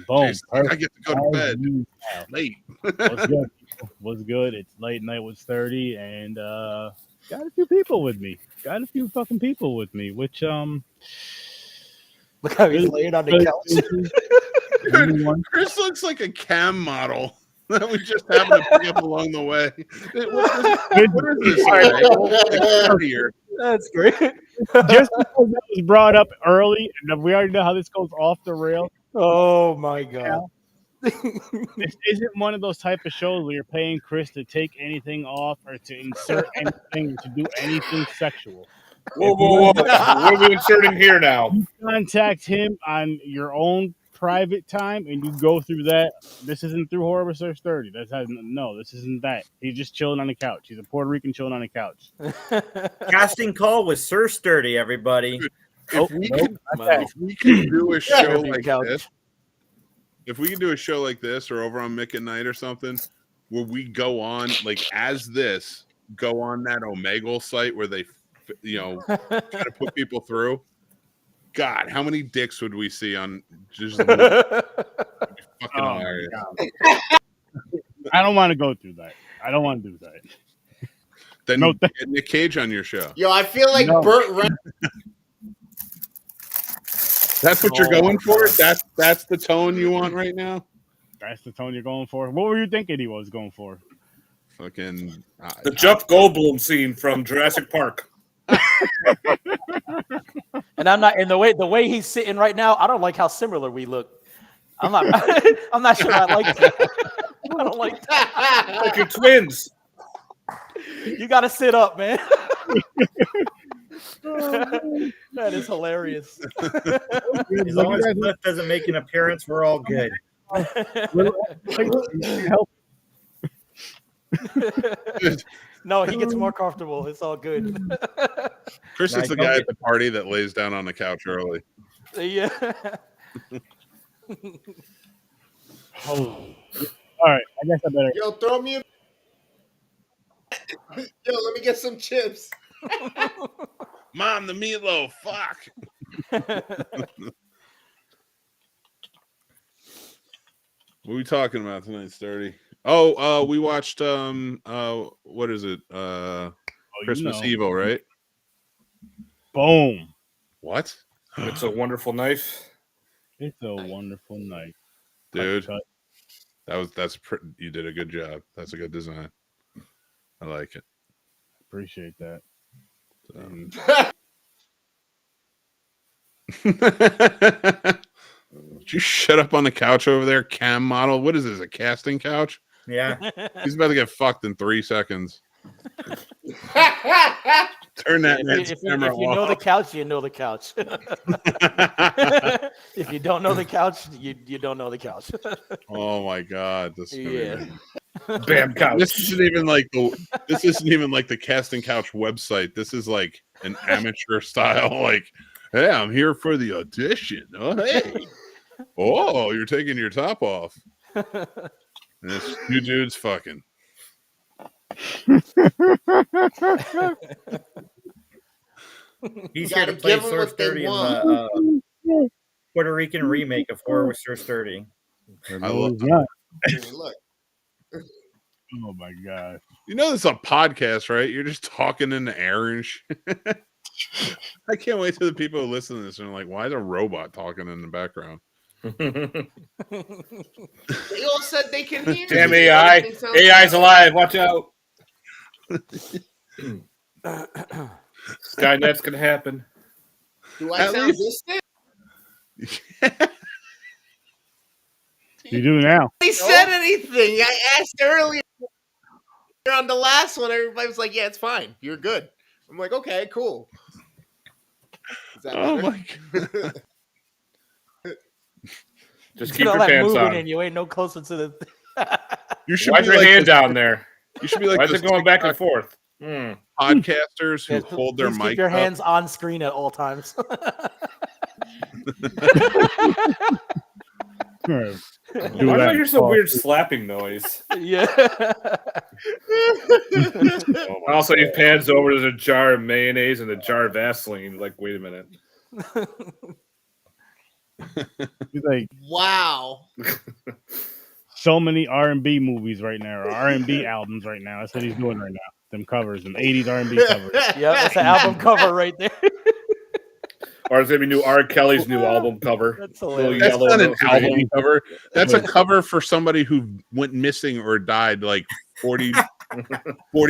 Boom. I get to go to bed. Late. What's good? What's good? It's late night with Sturdy, and got a few people with me. Got a few fucking people with me, which Look how he's laying on the couch. Dude, Chris looks like a cam model that we just happened to pick up along the way. What is this? That's great. Just because that was brought up early, and we already know how this goes off the rail. Oh my god! This isn't one of those type of shows where you're paying Chris to take anything off or to insert anything, to do anything sexual. Whoa! What are we inserting here now? You contact him on your own private time, and you go through that. This isn't through HorrorWithSirSturdy. This isn't that. He's just chilling on the couch. He's a Puerto Rican chilling on the couch. Casting call with Sir Sturdy, everybody. If we can do a show like this, if we can do a show like this, or over on Mick at Night or something, where we go on like go on that Omegle site where they, try to put people through. God, how many dicks would we see on just fucking hilarious. I don't want to go through that. I don't want to do that. Then get Nick Cage on your show. Yo, I feel like Burt Reynolds. That's what you're going for? That's the tone you want right now? That's the tone you're going for? What were you thinking he was going for? Fucking the Jeff Goldblum scene from Jurassic Park. And I'm not, and the way he's sitting right now, I don't like how similar we look. I'm not sure I like that. I don't like that. Like you're twins. You got to sit up, man. That is hilarious. As long as Cliff doesn't make an appearance, we're all good. No, he gets more comfortable. It's all good. Chris is the guy at the party that lays down on the couch early. Yeah. All right, I guess I better. Yo, throw me. Yo, let me get some chips. Mom, the meatloaf. Fuck. What are we talking about tonight, Sturdy? Oh, we watched what is it? Christmas Evil, right? Boom. What? It's a Wonderful Knife. It's a Wonderful Knife, dude. You did a good job. That's a good design. I like it. Appreciate that. Would you shut up on the couch over there, cam model? What is this, a casting couch? Yeah. He's about to get fucked in 3 seconds. Turn that camera off. If you know the couch, you know the couch. If you don't know the couch, you don't know the couch. Oh my god. Bam couch. This isn't even like the casting couch website. This is like an amateur style, like, hey, I'm here for the audition. Oh, hey. Oh, you're taking your top off. And this two dudes fucking. He's here to play Sir Sturdy in the Puerto Rican remake of Horror with Sir Sturdy. I love Look. Oh my god! You know this is a podcast, right? You're just talking in the air and shit. I can't wait till the people who listen to this and are like, "Why is a robot talking in the background?" They all said they can hear. Damn AI! AI's alive. Watch out! Skynet's gonna happen. Do I sound distant? You do now. They said anything. I asked earlier on the last one. Everybody was like, "Yeah, it's fine. You're good." I'm like, "Okay, cool." Oh my god! Just keep your pants on. And you ain't no closer to the. You should Wipe your hand down there. You should be like. Why is it going back and forth? Podcasters who hold their mic. Keep your hands on screen at all times. Why do I hear some weird slapping noise? Yeah. Also, he pans over to the jar of mayonnaise and the jar of Vaseline. Like, wait a minute. He's like, wow. so many R&B movies right now, or R&B albums right now. That's what he's doing right now. Them covers, them 80s R&B covers. Yeah, that's an album cover right there. Or it's gonna be new R. Kelly's new album cover. That's Little hilarious. That's yellow not an note. album cover. That's a cover for somebody who went missing or died like 40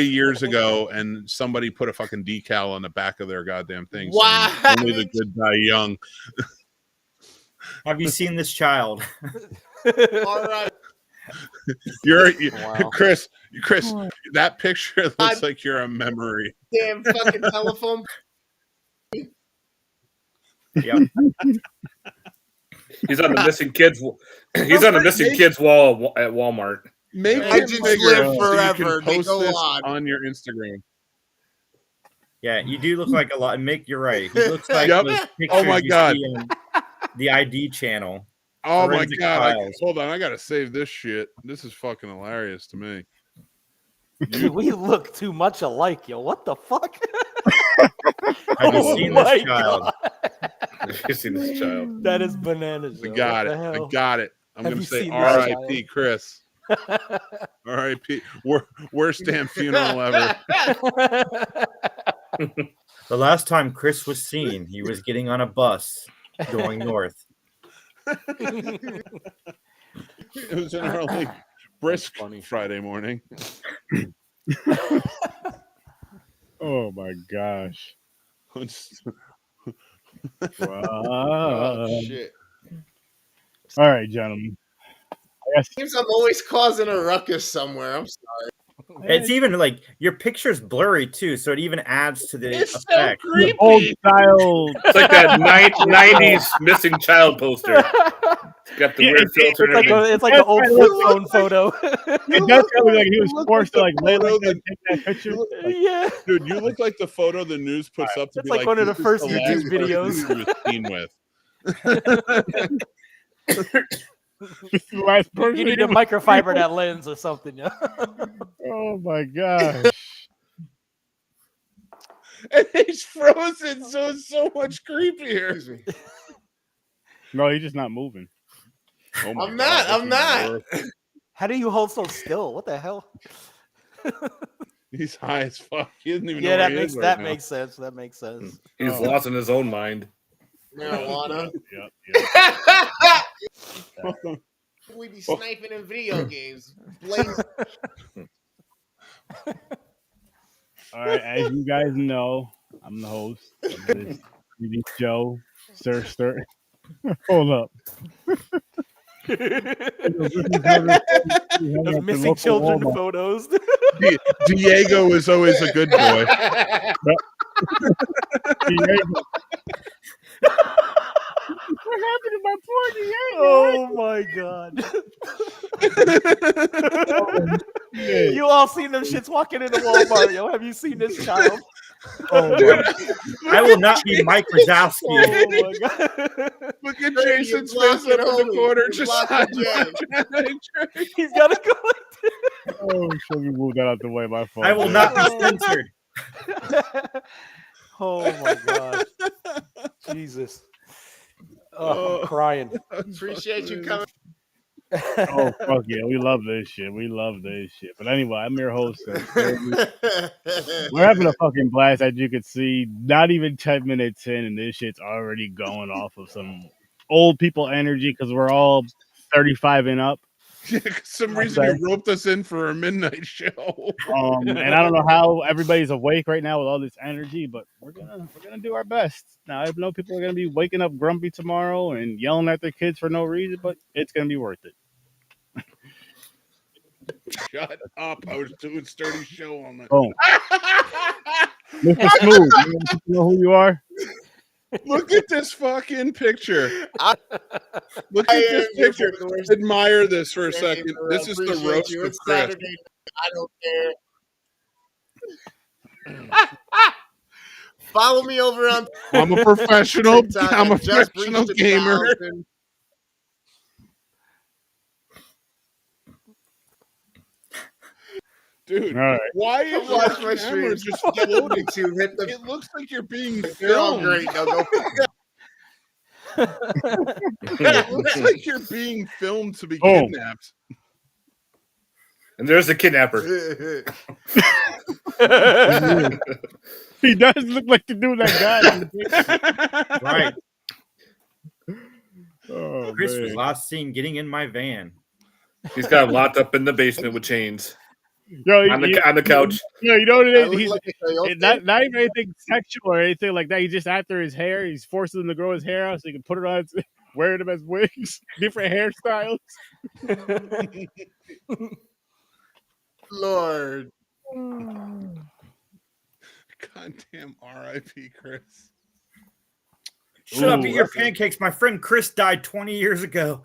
years ago, and somebody put a fucking decal on the back of their goddamn thing. Wow. Saying, only the good die young. Have you seen this child? All right. Wow. Chris, that picture looks like you're a memory. Damn fucking telephone. Yep. He's on the missing kids. He's on the missing kids wall at Walmart. Make Legends it bigger live so you forever. can They post go this on. your Instagram. Yeah, you do look like a lot. Mick, you're right. He looks like Yep. those Oh pictures my you God. see on the ID channel. Oh my Forensic God. Files. Hold on. I got to save this shit. This is fucking hilarious to me. Dude, we look too much alike, yo. What the fuck? Have you Oh seen my this child? You've seen this child. That is bananas. I Yo. got What it. the I hell? got it. I'm Have going to you say seen this R.I.P. Chris. R.I.P. Worst damn funeral ever. The last time Chris was seen, he was getting on a bus going north. It was an early, brisk Friday morning. Oh my gosh. Oh, shit. All right, gentlemen. I guess Seems I'm always causing a ruckus somewhere. I'm sorry. It's even like your picture's blurry too, so it even adds to the It's so effect. the old creepy. style. It's like that 90s missing child poster. It's got the Yeah, weird filter. It's like and it's like an old flip phone photo. It does look like he was forced to like lay like photo that and take that picture. Like, Yeah, Dude, you look like the photo the news puts up to That's be like one of the "This is first last YouTube person videos." he was seen with. this is the last person you need he to was- microfiber that lens or something. Yeah. Oh my gosh. And he's frozen, so it's so much creepier. Excuse me. No, he's just not moving. Oh my I'm God, not. that's I'm even not. worse. How do you hold so still? What the hell? He's high as fuck. He doesn't even know Yeah, where that he makes is right that now. makes sense. That makes sense. He's Oh. lost in his own mind. Marijuana. Yep. We be sniping in video games. Blaze. All right, as you guys know, I'm the host of this TV show, Sir Sturdy. Hold up. Of missing children photos. Diego is always a good boy. What happened to my poor Diego? Oh my god! You all seen them shits walking into Walmart, yo? Have you seen this child? Oh my. I will not be Mike Wazowski. Oh my god! Look at You're Jason's blocking face up in the homie. corner. You're Just blocking He's gotta go. Oh, should we move that out the way? My fault. I will not be censored. Oh my god! Jesus! Oh, I'm crying. Appreciate you coming. Oh fuck yeah, we love this shit. We love this shit. But anyway, I'm your host. We're having a fucking blast, as you can see. Not even 10 minutes in, and this shit's already going off of some old people energy because we're all 35 and up. for some reason you roped us in for a midnight show. And I don't know how everybody's awake right now with all this energy, but we're gonna do our best. Now I know people are gonna be waking up grumpy tomorrow and yelling at their kids for no reason, but it's gonna be worth it. Shut up. I was doing Sturdy show all night. Boom. Mr. Smooth, you know who you are? Look at this fucking picture. Look at I this am here picture. for the worst. Admire this for a Thank second. you, bro. This is the Appreciate roast you. of It's Chris. Saturday. I don't care. Follow me over on I'm a professional. TikTok. I'm a I just professional reached gamer. 1,000. Dude, All right. why is Come watch your my camera streams. just Get floating? to hit the. It looks like you're being They're all filmed. great. Now go. It looks like you're being filmed to be Oh. kidnapped. And there's the kidnapper. He does look like the dude that got. Right. Oh, Chris man. was last seen getting in my van. He's got locked up in the basement with chains Yo, on the couch. Yeah, you know what it I is? look He's like a coyote. not even anything sexual or anything like that. He's just after his hair. He's forcing him to grow his hair out so he can put it on, wearing them as wigs, different hairstyles. Lord. Goddamn R.I.P. Chris. Shut up, Ooh, eat your pancakes. My friend Chris died 20 years ago.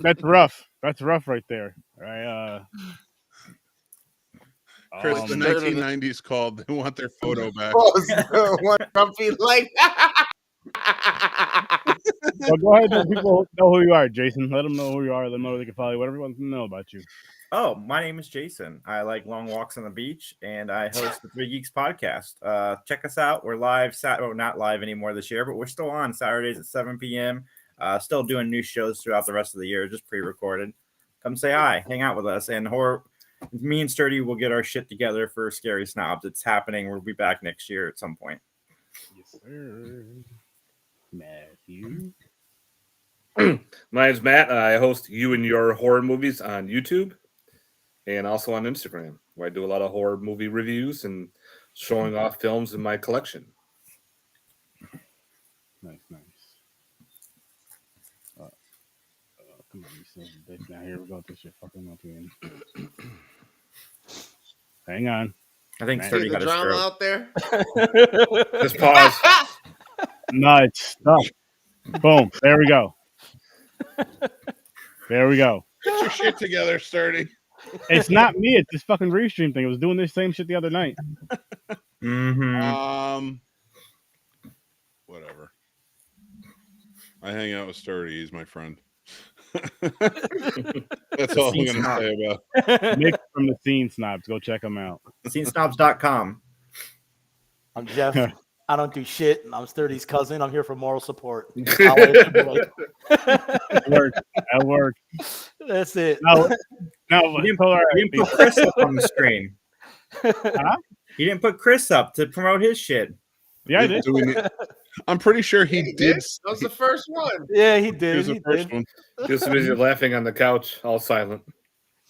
That's rough. That's rough right there. Chris, the 1990s called. They want their photo back. One grumpy like. Well, go ahead and let people know who you are, Jason. Let them know who you are. Let them know where they can follow you. Whatever you want them to know about you. Oh, my name is Jason. I like long walks on the beach, and I host the Three Geeks podcast. Check us out. We're live. Not live anymore this year, but we're still on Saturdays at 7 p.m. Still doing new shows throughout the rest of the year, just pre-recorded. Come say hi, hang out with us, and me and Sturdy will get our shit together for Scary Snobs. It's happening. We'll be back next year at some point. Yes, sir. Matthew. My name's Matt. I host You and Your Horror Movies on YouTube and also on Instagram, where I do a lot of horror movie reviews and showing off films in my collection. Nice. Come on, you son of a bitch. Now here we go. This shit fucking up again. Hang on. I think Man. Sturdy The got a drama stroke. out there. Just pause. No, it's stuck. Boom. There we go. There we go. Get your shit together, Sturdy. It's not me. It's this fucking restream thing. It was doing this same shit the other night. Mm-hmm. Whatever. I hang out with Sturdy. He's my friend. That's all I'm gonna say about. Nick from the Scene Snobs. Go check them out. SceneSnobs.com. I'm Jeff. I don't do shit. I'm Sturdy's cousin. I'm here for moral support. I'll let you know. That worked. That's it. No, You didn't put Chris up on the screen. Huh? You didn't put Chris up to promote his shit. Yeah, I did. Do we need- I'm pretty sure he did. That was the first one. Yeah, he He did. was the first one. Just busy laughing on the couch, all silent.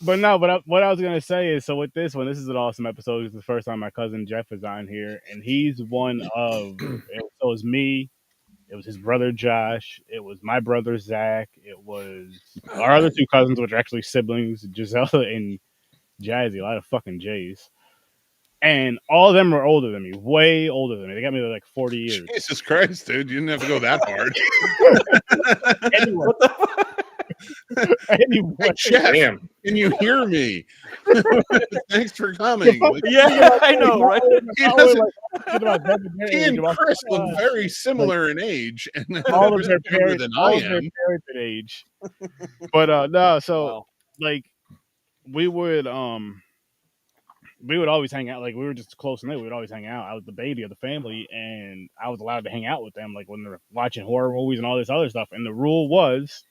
But no, what I was gonna say is, so with this one, this is an awesome episode. It's the first time my cousin Jeff is on here, and he's one of. It was me. It was his brother Josh. It was my brother Zach. It was our other two cousins, which are actually siblings, Gisela and Jazzy. A lot of fucking J's. And all of them were older than me, way older than me. They got me to like 40 years. Jesus Christ, dude! You didn't have to go that hard. Anyway, anyway. Hey, Jeff, Damn. can you hear me? Thanks for coming. Like, Yeah, I know, right? he and Chris look very similar in age, and all of their younger parents, than all I of their am. parents at age. But no, so Wow. like we would always hang out. Like we were just close knit. We would always hang out. I was the baby of the family, and I was allowed to hang out with them, like when they're watching horror movies and all this other stuff. And the rule was,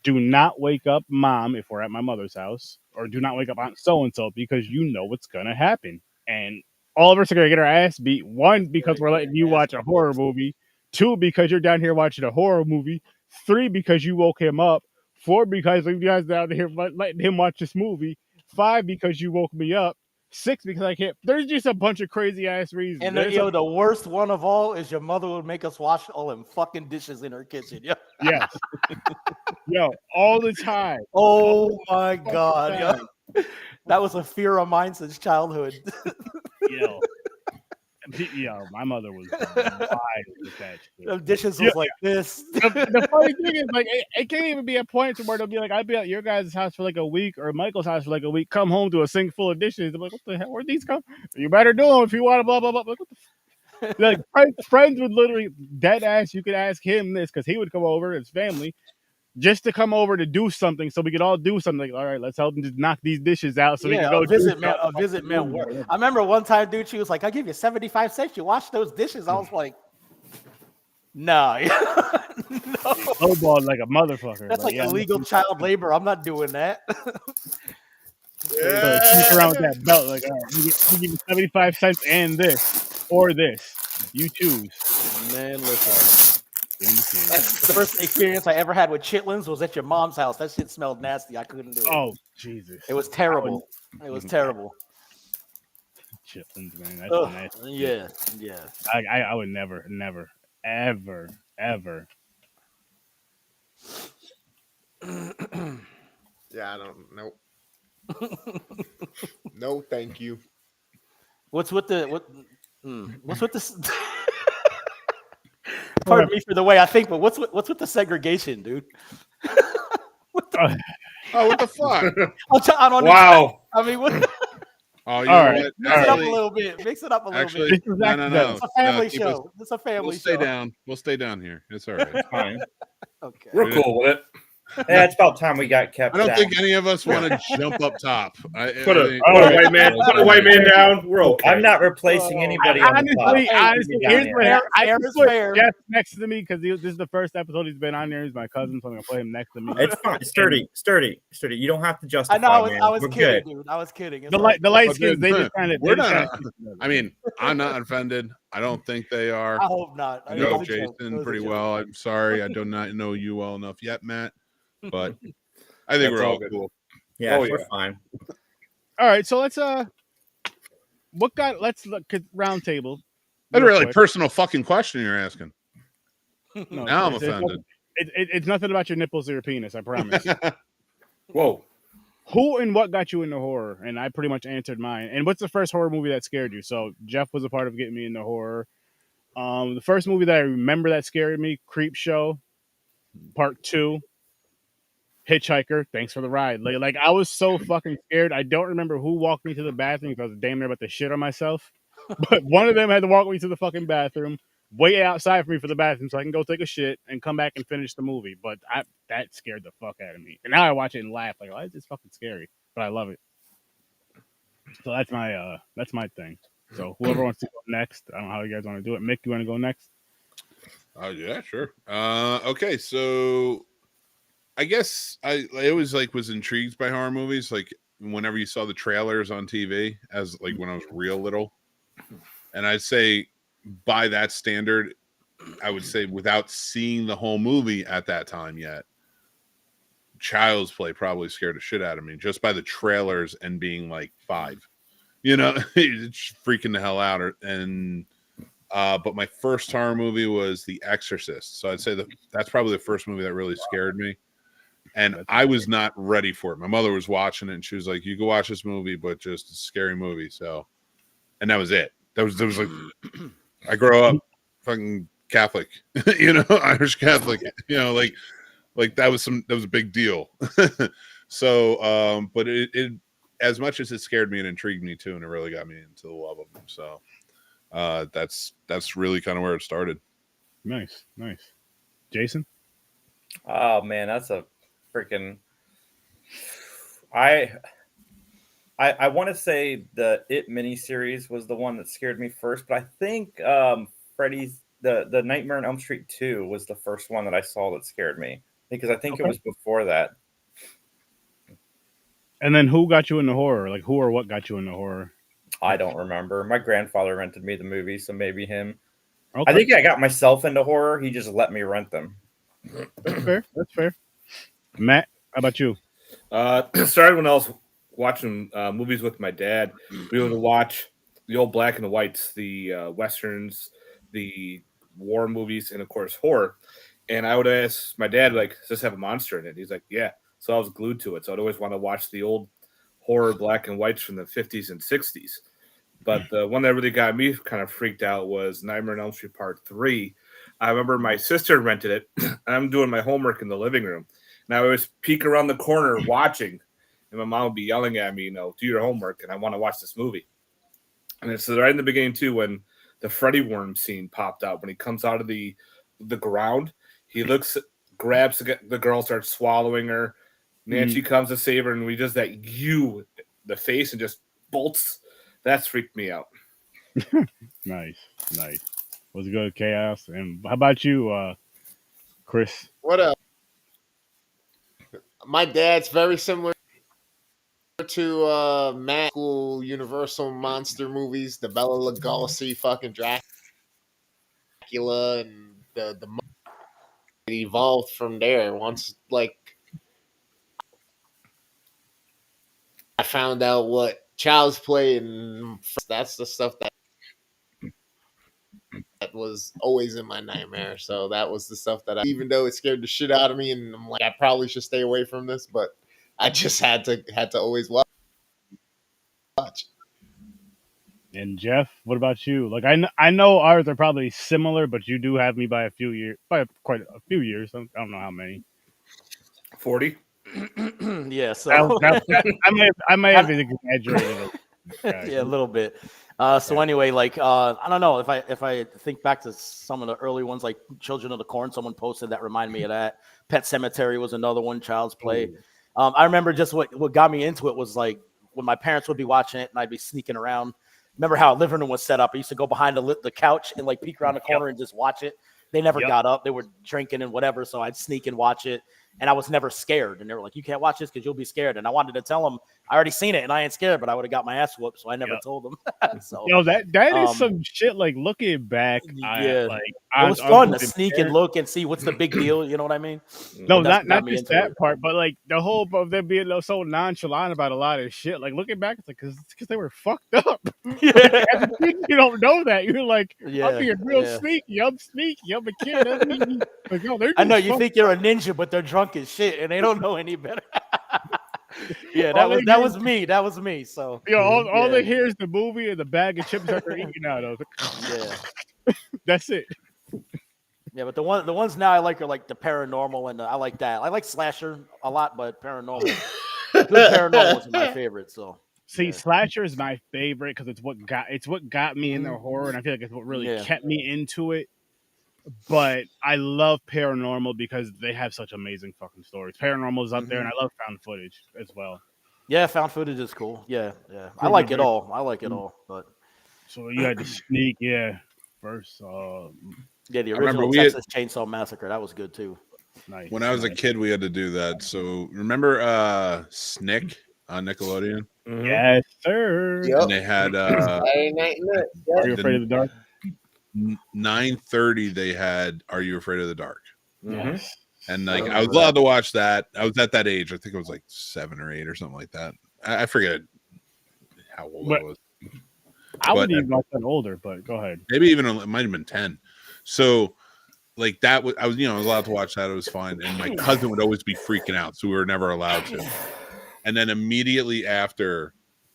do not wake up mom if we're at my mother's house, or do not wake up aunt so and so, because you know what's gonna happen. And all of us are gonna get our ass beat. One, because we're letting you watch a horror movie. Two, because you're down here watching a horror movie. Three, because you woke him up. Four, because you guys down here letting him watch this movie. Five, because you woke me up. Six, because I can't. There's just a bunch of crazy ass reasons. And There's the worst one of all is your mother would make us wash all them fucking dishes in her kitchen. Yeah. yes, yo, all the time. Oh my god. Yo. That was a fear of mine since childhood. Yo, my mother was wild with that shit. The dishes was like this. The funny thing is, like, it can't even be a point to where they'll be like, I'd be at your guys' house for like a week, or Michael's house for like a week, come home to a sink full of dishes. I'm like, what the hell? Where'd these come? You better do them if you want to, blah, blah, blah. Like, what the like, friends would literally, dead ass, you could ask him this, because he would come over, his family, just to come over to do something, so we could all do something. Like, all right, let's help him just knock these dishes out, so we can go a visit man. I remember one time, dude, she was like, "I'll give you 75 cents. You wash those dishes." I was like, No. No. Lowballed like a motherfucker. That's like yeah, illegal child labor. I'm not doing that. So sneak around with that belt, like, all right, we give you 75 cents and this or this. You choose. Man, listen. The first experience I ever had with chitlins was at your mom's house. That shit smelled nasty. I couldn't do it. Oh, Jesus. It was terrible. It was terrible. Chitlins, man. That's nasty. Yeah, yeah. I would never, ever. Yeah, I don't know. No, thank you. What's with the pardon me for the way I think, but what's with the segregation, dude? What the fuck? Wow. I mean, what? Oh, you All know right. what? Mix it up a little bit. Mix it up a little Actually, bit. no. It's a family keep show. It's a family We'll stay show. down. We'll stay down here. It's all right. It's fine. Okay. We're cool with it. Yeah, it's about time we got kept I don't down. think any of us want to jump up top. Put a white man down. We're okay. I'm not replacing anybody. on the top. Honestly, Down here's here. what I Fair can is put fair. Jeff next to me because this is the first episode he's been on here. He's my cousin, so I'm gonna put him next to me. It's fine. Sturdy. You don't have to justify. I know. Man. I was We're kidding, good. dude. I was kidding. It's The like- light skins, they just kind of. We're not. I mean, I'm not offended. I don't think they are. I hope not. I It know was a joke. It Jason was a pretty joke. well. I'm sorry. I do not know you well enough yet, Matt. But I think That's we're all all good. cool. Yeah, Oh, we're yeah. fine. All right, so let's let's look at round table. That's a real really quick. personal fucking question you're asking. No, Now I'm it's offended. It's nothing about your nipples or your penis. I promise. Whoa. Who and what got you into horror? And I pretty much answered mine. And what's the first horror movie that scared you? So Jeff was a part of getting me into horror. The first movie that I remember that scared me, Creep Show, Part 2, Hitchhiker. Thanks for the ride. Like I was so fucking scared. I don't remember who walked me to the bathroom because I was damn near about to shit on myself. But one of them had to walk me to the fucking bathroom, wait outside for me for the bathroom so I can go take a shit and come back and finish the movie. But that scared the fuck out of me. And now I watch it and laugh like, why is this fucking scary? But I love it. So that's my thing. So whoever wants to go next, I don't know how you guys want to do it. Mick, you want to go next? Oh yeah, sure. Okay, so I guess I always was intrigued by horror movies. Like whenever you saw the trailers on TV, as like when I was real little, and I'd say by that standard, I would say without seeing the whole movie at that time yet, Child's Play probably scared the shit out of me just by the trailers and being like 5. You know, it's freaking the hell out. But my first horror movie was The Exorcist. So I'd say that's probably the first movie that really scared me. And I was not ready for it. My mother was watching it and she was like, you go watch this movie, but just a scary movie. So, and that was it. That was like, I grew up fucking Catholic, Irish Catholic, like that was a big deal. So, but it as much as it scared me, it intrigued me too. And it really got me into the love of them. So, that's really kind of where it started. Nice. Jason? Oh man, that's a freaking. I want to say the It miniseries was the one that scared me first, but I think Freddy's the Nightmare on Elm Street 2 was the first one that I saw that scared me because I think it was before that. And then who got you into horror? Like who or what got you into horror? I don't remember. My grandfather rented me the movie, so maybe him. Okay. I think I got myself into horror. He just let me rent them. That's fair. Matt, how about you? Started when I was watching movies with my dad. We would watch the old black and whites, the westerns, the war movies, and of course horror. And I would ask my dad, like, does this have a monster in it? He's like, yeah. So I was glued to it. So I'd always want to watch the old horror black and whites from the 50s and 60s. But the one that really got me kind of freaked out was Nightmare on Elm Street Part 3. I remember my sister rented it, and I'm doing my homework in the living room. And I would always peek around the corner watching, and my mom would be yelling at me, do your homework, and I want to watch this movie. And it's right in the beginning, too, when the Freddy worm scene popped out. When he comes out of the ground, he looks, grabs the girl, starts swallowing her. Nancy comes to save her, and we just the face, and just bolts. That's freaked me out. Nice. Was good, Chaos. And how about you, Chris? What up? My dad's very similar to Matt School Universal monster movies, the Bela Lugosi fucking Dracula, and the it evolved from there. Once like I found out what Child's Play, and that's the stuff that was always in my nightmare. So that was the stuff that even though it scared the shit out of me, and I'm like, I probably should stay away from this, but I just had to always watch. And Jeff, what about you? Like I know ours are probably similar, but you do have me by a few years, by quite a few years. I don't know how many. 40. Yeah, so I may have exaggerated. yeah, a little bit. So anyway, like I don't know if I think back to some of the early ones, like Children of the Corn. Someone posted that remind me of that. Pet Cemetery was another one. Child's Play. I remember just what got me into it was like when my parents would be watching it and I'd be sneaking around. Remember how a living room was set up? I used to go behind the couch and like peek around the corner and just watch it. They never got up. They were drinking and whatever, so I'd sneak and watch it. And I was never scared. And they were like, "You can't watch this because you'll be scared." And I wanted to tell them I already seen it and I ain't scared, but I would have got my ass whooped, so I never told them. So that is some shit. Like looking back, it was fun to sneak and look and see what's the big deal. You know what I mean? No, not just that part, but like the whole of them being so nonchalant about a lot of shit. Like looking back, it's like because they were fucked up. Yeah. Like, you don't know that. You're like, I'm being real sneaky. I'm sneaky. I'm a kid. Like, no, I know you think you're a ninja, but they're drunk as shit and they don't know any better. Yeah, that was me. That was me. So all they hear is the movie and the bag of chips that they're eating out of. That's it. Yeah, but the ones now I like are like the paranormal, and I like that. I like slasher a lot, but paranormal, good paranormal is my favorite. So see, slasher is my favorite because it's what got me into horror, and I feel like it's what really kept me into it. But I love paranormal because they have such amazing fucking stories. Paranormal is up there, and I love found footage as well. Yeah, found footage is cool. Yeah. I like it all. But so you had to sneak, first. The original Texas Chainsaw Massacre, that was good too. Nice. When I was a kid, we had to do that. So remember Snick on Nickelodeon? Yes, sir. Yep. And they had Are You Afraid of the Dark? 9:30 they had Are You Afraid of the Dark? Yes. And like I was allowed to watch that. I was at that age. I think it was like 7 or 8 or something like that. I forget how old I was. I would even watch that older, but go ahead. Maybe even it might have been 10. So like that was I was allowed to watch that. It was fine. And my cousin would always be freaking out, so we were never allowed to. And then immediately after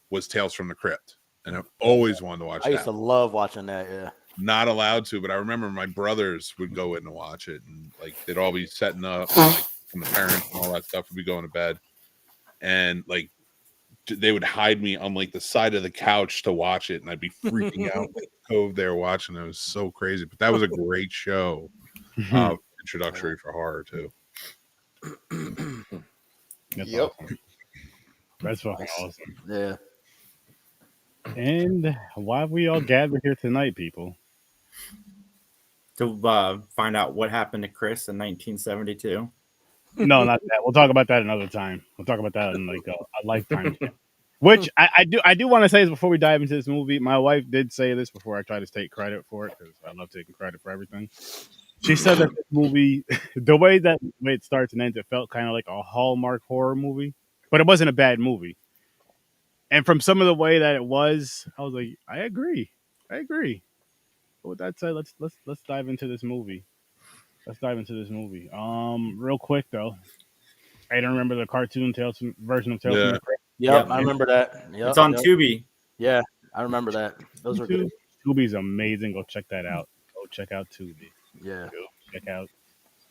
was Tales from the Crypt, and I've always wanted to watch that. I used to love watching that. Yeah. Not allowed to, but I remember my brothers would go in and watch it, and like they'd all be setting up like, from the parents and all that stuff. Would be going to bed, and like they would hide me on like the side of the couch to watch it, and I'd be freaking out like cove there watching. It was so crazy, but that was a great show. Introductory for horror too. That's awesome. That's fucking awesome. Yeah. And why we all gathered here tonight, people? To find out what happened to Chris in 1972. No, not that. We'll talk about that another time. We'll talk about that in like a lifetime. Which I do want to say is before we dive into this movie, my wife did say this before I try to take credit for it because I love taking credit for everything. She said that this movie, the way it starts and ends, it felt kind of like a Hallmark horror movie, but it wasn't a bad movie. And from some of the way that it was, I was like, I agree. But with that said, let's dive into this movie. Real quick though, I don't remember the cartoon version of Tales from the Crypt. Yep, I remember that. Yep, it's on Tubi. Yeah, I remember that. Those were good. Tubi's amazing. Go check that out. Go check out Tubi. Yeah. Go check out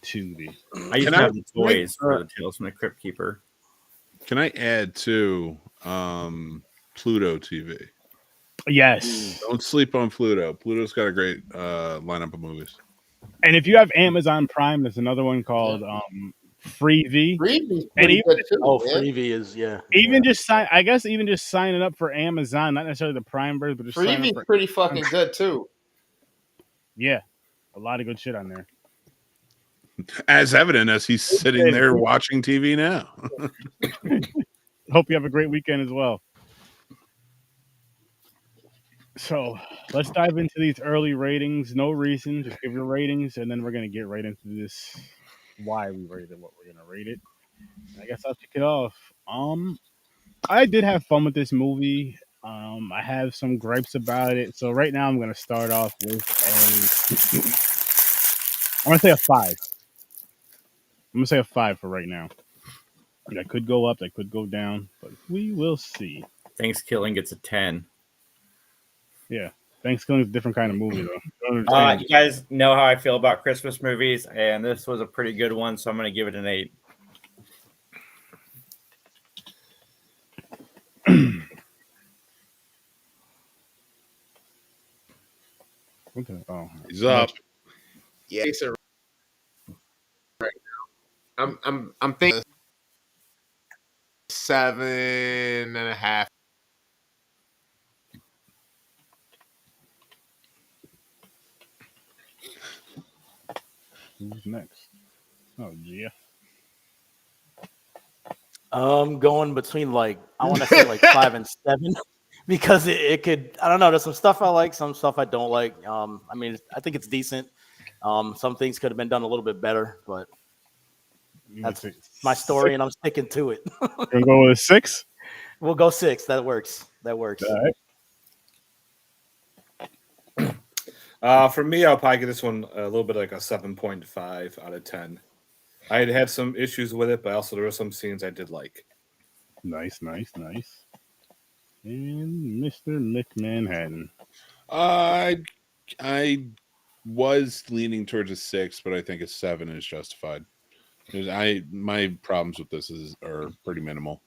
Tubi. I used to have the toys for the Tales from the Crypt Keeper. Can I add to Pluto TV? Yes. Don't sleep on Pluto. Pluto's got a great lineup of movies. And if you have Amazon Prime, there's another one called Freevee. Freevee is just signing up for Amazon, not necessarily the Prime version, but just Freevee's pretty fucking good too. Yeah, a lot of good shit on there. As evident as he's sitting there watching TV now. Hope you have a great weekend as well. So let's dive into these early ratings. No reason, just give your ratings, and then we're gonna get right into this. Why we rated what we're gonna rate it. I guess I'll kick it off. I did have fun with this movie. I have some gripes about it. So right now I'm gonna start off with I'm gonna say a 5. I'm gonna say a 5 for right now. That could go up, that could go down, but we will see. Thanksgiving gets a 10. Yeah. Thanksgiving is a different kind of movie, though. You guys know how I feel about Christmas movies, and this was a pretty good one, so I'm going to give it an 8. Okay. Oh, he's up. Yeah, right now. I'm thinking 7.5. Who's next? Oh, yeah. Going between like I want to say like 5 and 7 because it could. I don't know. There's some stuff I like, some stuff I don't like. I mean, I think it's decent. Some things could have been done a little bit better, but that's my story, and I'm sticking to it. Gonna go with a 6. We'll go 6. That works. That works. All right. For me, I'll probably give this one a little bit like a 7.5 out of 10. I had some issues with it, but also there were some scenes I did like. Nice. And Mr. McManhattan. I was leaning towards a 6, but I think a 7 is justified. My problems with this are pretty minimal.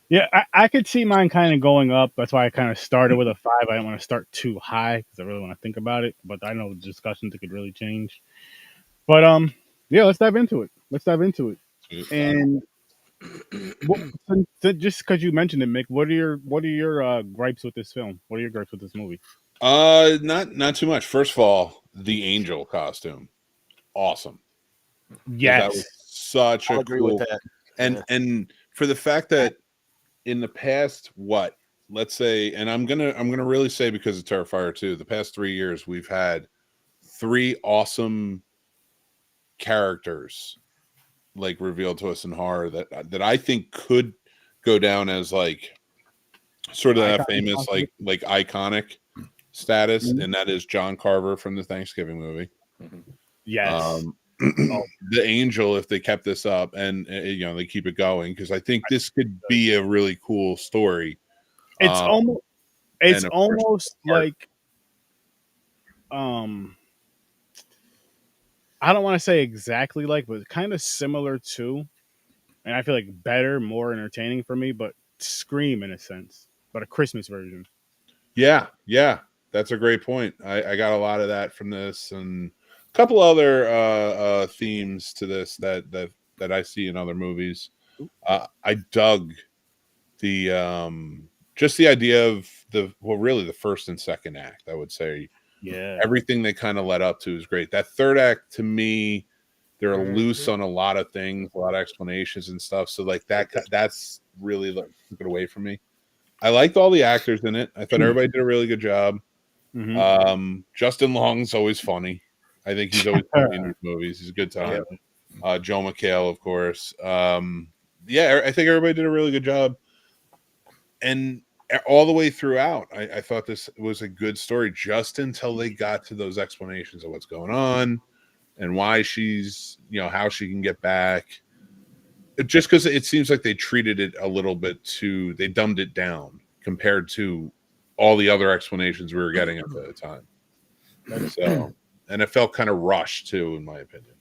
Yeah, I could see mine kind of going up. That's why I kind of started with a 5. I didn't want to start too high because I really want to think about it. But I know the discussions could really change. But yeah, let's dive into it. And just because you mentioned it, Mick, what are your gripes with this film? What are your gripes with this movie? Not too much. First of all, the angel costume, awesome. Yes, that was such a cool. With that. And for the fact that in the past, let's say, and I'm gonna really say because of Terrifier 2, the past 3 years we've had 3 awesome characters like revealed to us in horror that I think could go down as like sort of that famous like iconic status, and that is John Carver from the Thanksgiving movie. Yes. The angel, if they kept this up and they keep it going, because I think this could be a really cool story. It's almost like I don't want to say exactly like, but kind of similar to, and I feel like better, more entertaining for me, but Scream in a sense, but a Christmas version. Yeah, that's a great point. I got a lot of that from this, and a couple other themes to this that I see in other movies. I dug the just the idea of really the first and second act. I would say, yeah, everything they kind of led up to is great. That third act, to me, they're loose on a lot of things, a lot of explanations and stuff. So like that's really took it away from me. I liked all the actors in it. I thought everybody did a really good job. Justin Long's always funny. I think he's always funny in these movies. He's a good time. Joe McHale, of course. Yeah, I think everybody did a really good job. And all the way throughout, I thought this was a good story just until they got to those explanations of what's going on and why she's, how she can get back. Just because it seems like they treated it a little bit they dumbed it down compared to all the other explanations we were getting at the time. So, and it felt kind of rushed too, in my opinion.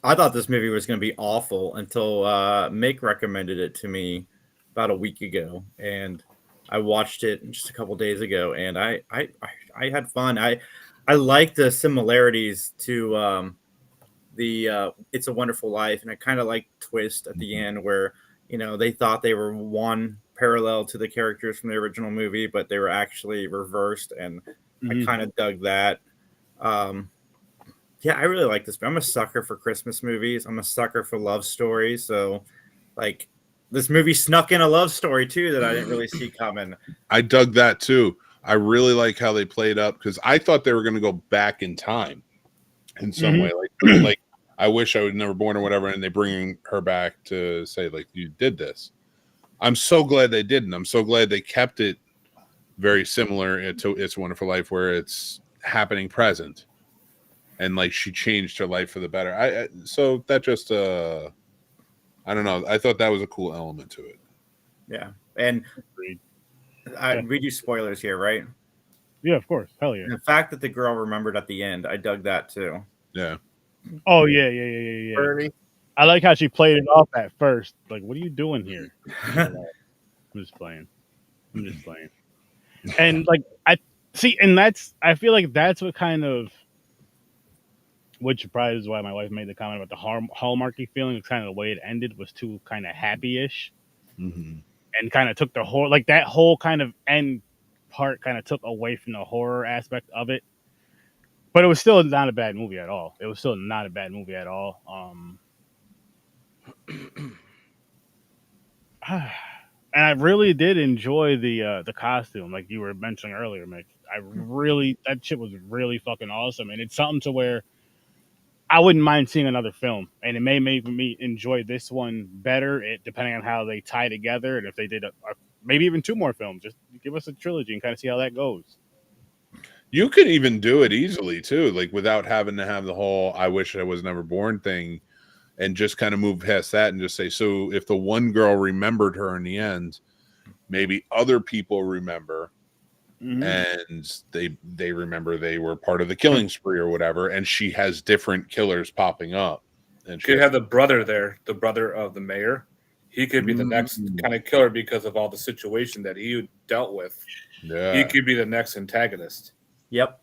I thought this movie was going to be awful until Mick recommended it to me about a week ago, and I watched it just a couple days ago, and I had fun. I like the similarities to the It's a Wonderful Life, and I kind of like twist at the end where they thought they were one parallel to the characters from the original movie, but they were actually reversed, and I kind of dug that. Yeah, I really like this. I'm a sucker for Christmas movies. I'm a sucker for love stories. So, like, this movie snuck in a love story too that I didn't really see coming. I dug that too. I really like how they played up because I thought they were going to go back in time in some way, like I wish I was never born or whatever, and they bring her back to say like you did this. I'm so glad they didn't. I'm so glad they kept it very similar to It's a Wonderful Life, where it's happening present, and like she changed her life for the better. So that just I don't know. I thought that was a cool element to it. Yeah, and we do spoilers here, right? Yeah, of course. Hell yeah. And the fact that the girl remembered at the end, I dug that too. Yeah. Oh yeah. Bernie. I like how she played it off at first. Like, what are you doing here? I'm just playing. And like I see, and I feel like that's what kind of, which probably is why my wife made the comment about the hallmarky feeling. It's kind of the way it ended was too kind of happy-ish, and kind of took the horror, like that whole kind of end part, kind of took away from the horror aspect of it. But it was still not a bad movie at all. And I really did enjoy the costume, like you were mentioning earlier, Mick. That shit was really fucking awesome, and it's something to where I wouldn't mind seeing another film, and it may make me enjoy this one better, depending on how they tie together, and if they did maybe even 2 more films. Just give us a trilogy and kind of see how that goes. You could even do it easily too, like without having to have the whole "I wish I was never born" thing, and just kind of move past that and just say, so if the one girl remembered her in the end, maybe other people remember, and they remember they were part of the killing spree or whatever, and she has different killers popping up. And she could have the brother there, the brother of the mayor. He could be the next kind of killer because of all the situation that he dealt with. Yeah. He could be the next antagonist. Yep.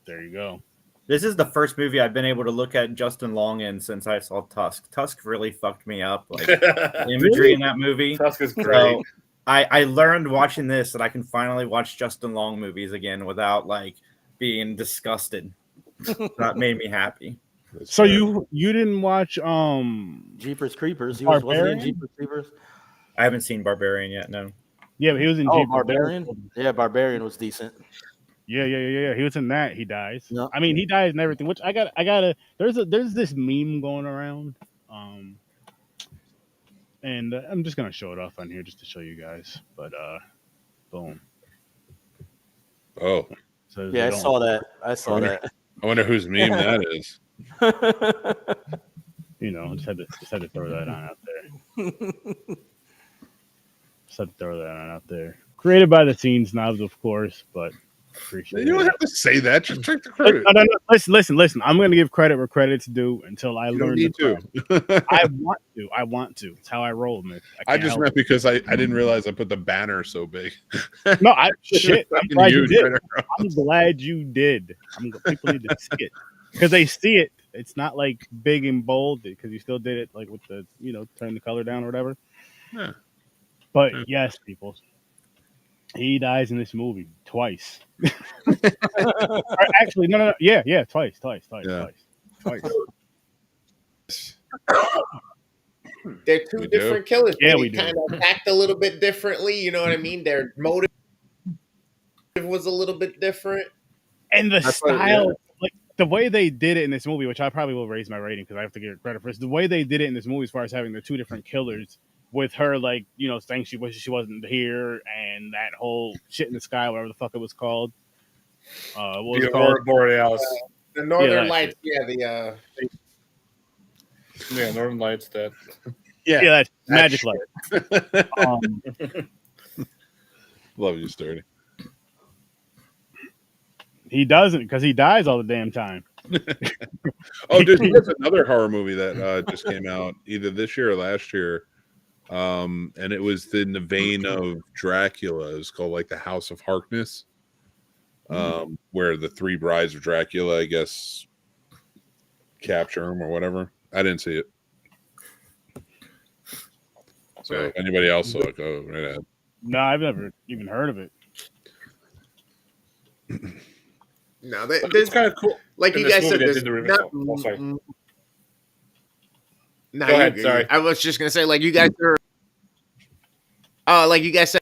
There you go. This is the first movie I've been able to look at Justin Long in since I saw Tusk. Tusk really fucked me up. Like the imagery in that movie. Tusk is great. So I learned watching this that I can finally watch Justin Long movies again without like being disgusted. That made me happy. So you didn't watch Jeepers Creepers? Barbarian? Wasn't he in Jeepers Creepers? I haven't seen Barbarian yet. No. Yeah, but he was in Oh, Jeepers. Barbarian. Yeah, Barbarian was decent. Yeah. He was in that. He dies. No. I mean, he dies and everything. Which I gotta. There's this meme going around, and I'm just gonna show it off on here just to show you guys. But boom. Oh. So Yeah, I saw that. I wonder whose meme that is. You know, just had to throw that on out there. Created by the SNOBS, of course, but appreciate You don't have to say that. Just take the credit. No. Listen. I'm going to give credit where credit's due until I learn. You don't need to. I want to. It's how I roll, man. I just meant because I didn't realize I put the banner so big. No, I'm glad you did. Right. I'm glad you did. People need to see it because they see it. It's not like big and bold because you still did it like with the turn the color down or whatever. Yeah. But yes, people. He dies in this movie twice. Actually, no. Yeah, twice. They're two different killers. Yeah, they we do. kind of act a little bit differently. You know what I mean? Their motive was a little bit different. And the style, like the way they did it in this movie, which I probably will raise my rating because I have to give it credit for this. The way they did it in this movie, as far as having the 2 different killers, with her like saying she wishes she wasn't here, and that whole shit in the sky, whatever the fuck it was called. What was The it called? Borealis. The Northern that Lights. shit. Yeah, Yeah, Northern Lights. That. Yeah, that's magic light. Love you, Sturdy. He doesn't because he dies all the damn time. Oh, dude, there's another horror movie that just came out either this year or last year. And it was in the vein of Dracula. It's called like The House of Harkness, where the 3 brides of Dracula, I guess, capture him or whatever. I didn't see it. So if anybody else saw it, go right ahead. No, I've never even heard of it. No, It's kind of cool. like in you this guys movie said, that there's did the review. not. Oh, sorry. No, Go ahead. Sorry. I was just gonna say, like you guys are, like you guys said,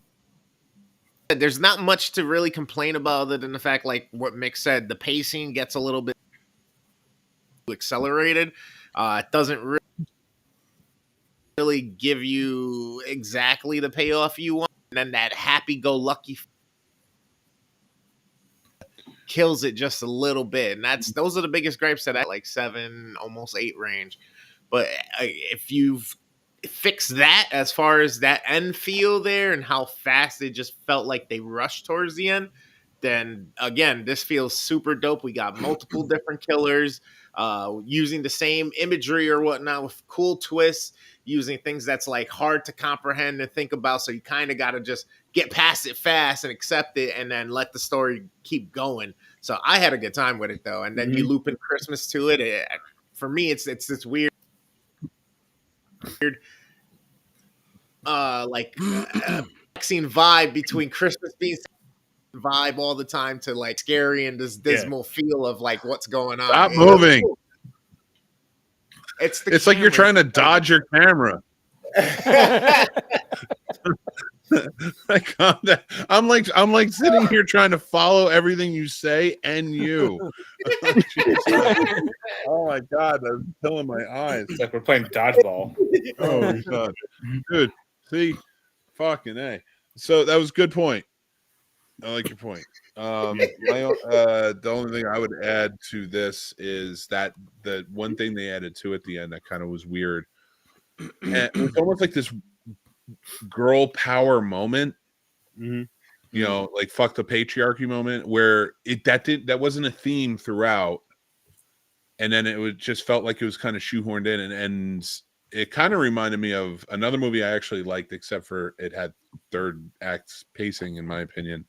there's not much to really complain about other than the fact, like what Mick said, the pacing gets a little bit accelerated. It doesn't really give you exactly the payoff you want, and then that happy-go-lucky kills it just a little bit, and those are the biggest gripes that I like 7, almost 8 range. But if you've fixed that as far as that end feel there and how fast it just felt like they rushed towards the end, then again, this feels super dope. We got multiple different killers using the same imagery or whatnot with cool twists, using things that's like hard to comprehend and think about. So you kind of got to just get past it fast and accept it and then let the story keep going. So I had a good time with it though. And then you loop in Christmas to it. For me, it's this weird vaccine vibe between Christmas being vibe all the time to like scary and this dismal feel of like what's going on. Stop moving. It's like you're trying to dodge your camera. I'm like sitting here trying to follow everything you say and you. Oh my god, that's killing my eyes. It's like we're playing dodgeball. Oh my god, dude. See, fucking A. So that was a good point. I like your point. The only thing I would add to this is that the one thing they added to at the end that kind of was weird. And it was almost like this girl power moment. You know, like fuck the patriarchy moment where that wasn't a theme throughout. And then it just felt like it was kind of shoehorned in and it kind of reminded me of another movie I actually liked, except for it had third act pacing, in my opinion,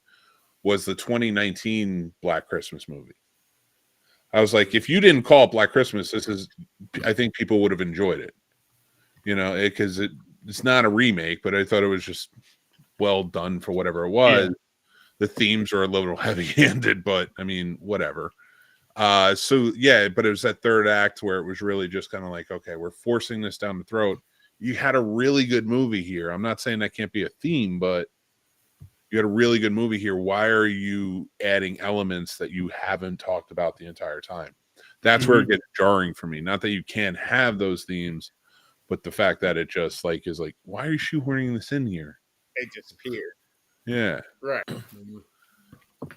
was the 2019 Black Christmas movie. I was like, if you didn't call it Black Christmas, I think people would have enjoyed it. You know, because it's not a remake, but I thought it was just well done for whatever it was. Yeah. The themes are a little heavy-handed, but I mean, whatever. So yeah, but it was that third act where it was really just kind of like, okay, we're forcing this down the throat. You had a really good movie here. I'm not saying that can't be a theme, but you had a really good movie here. Why are you adding elements that you haven't talked about the entire time? That's where it gets jarring for me. Not that you can't have those themes, but the fact that it just like is like, why are you shoehorning this in here? They disappear. Yeah. Right.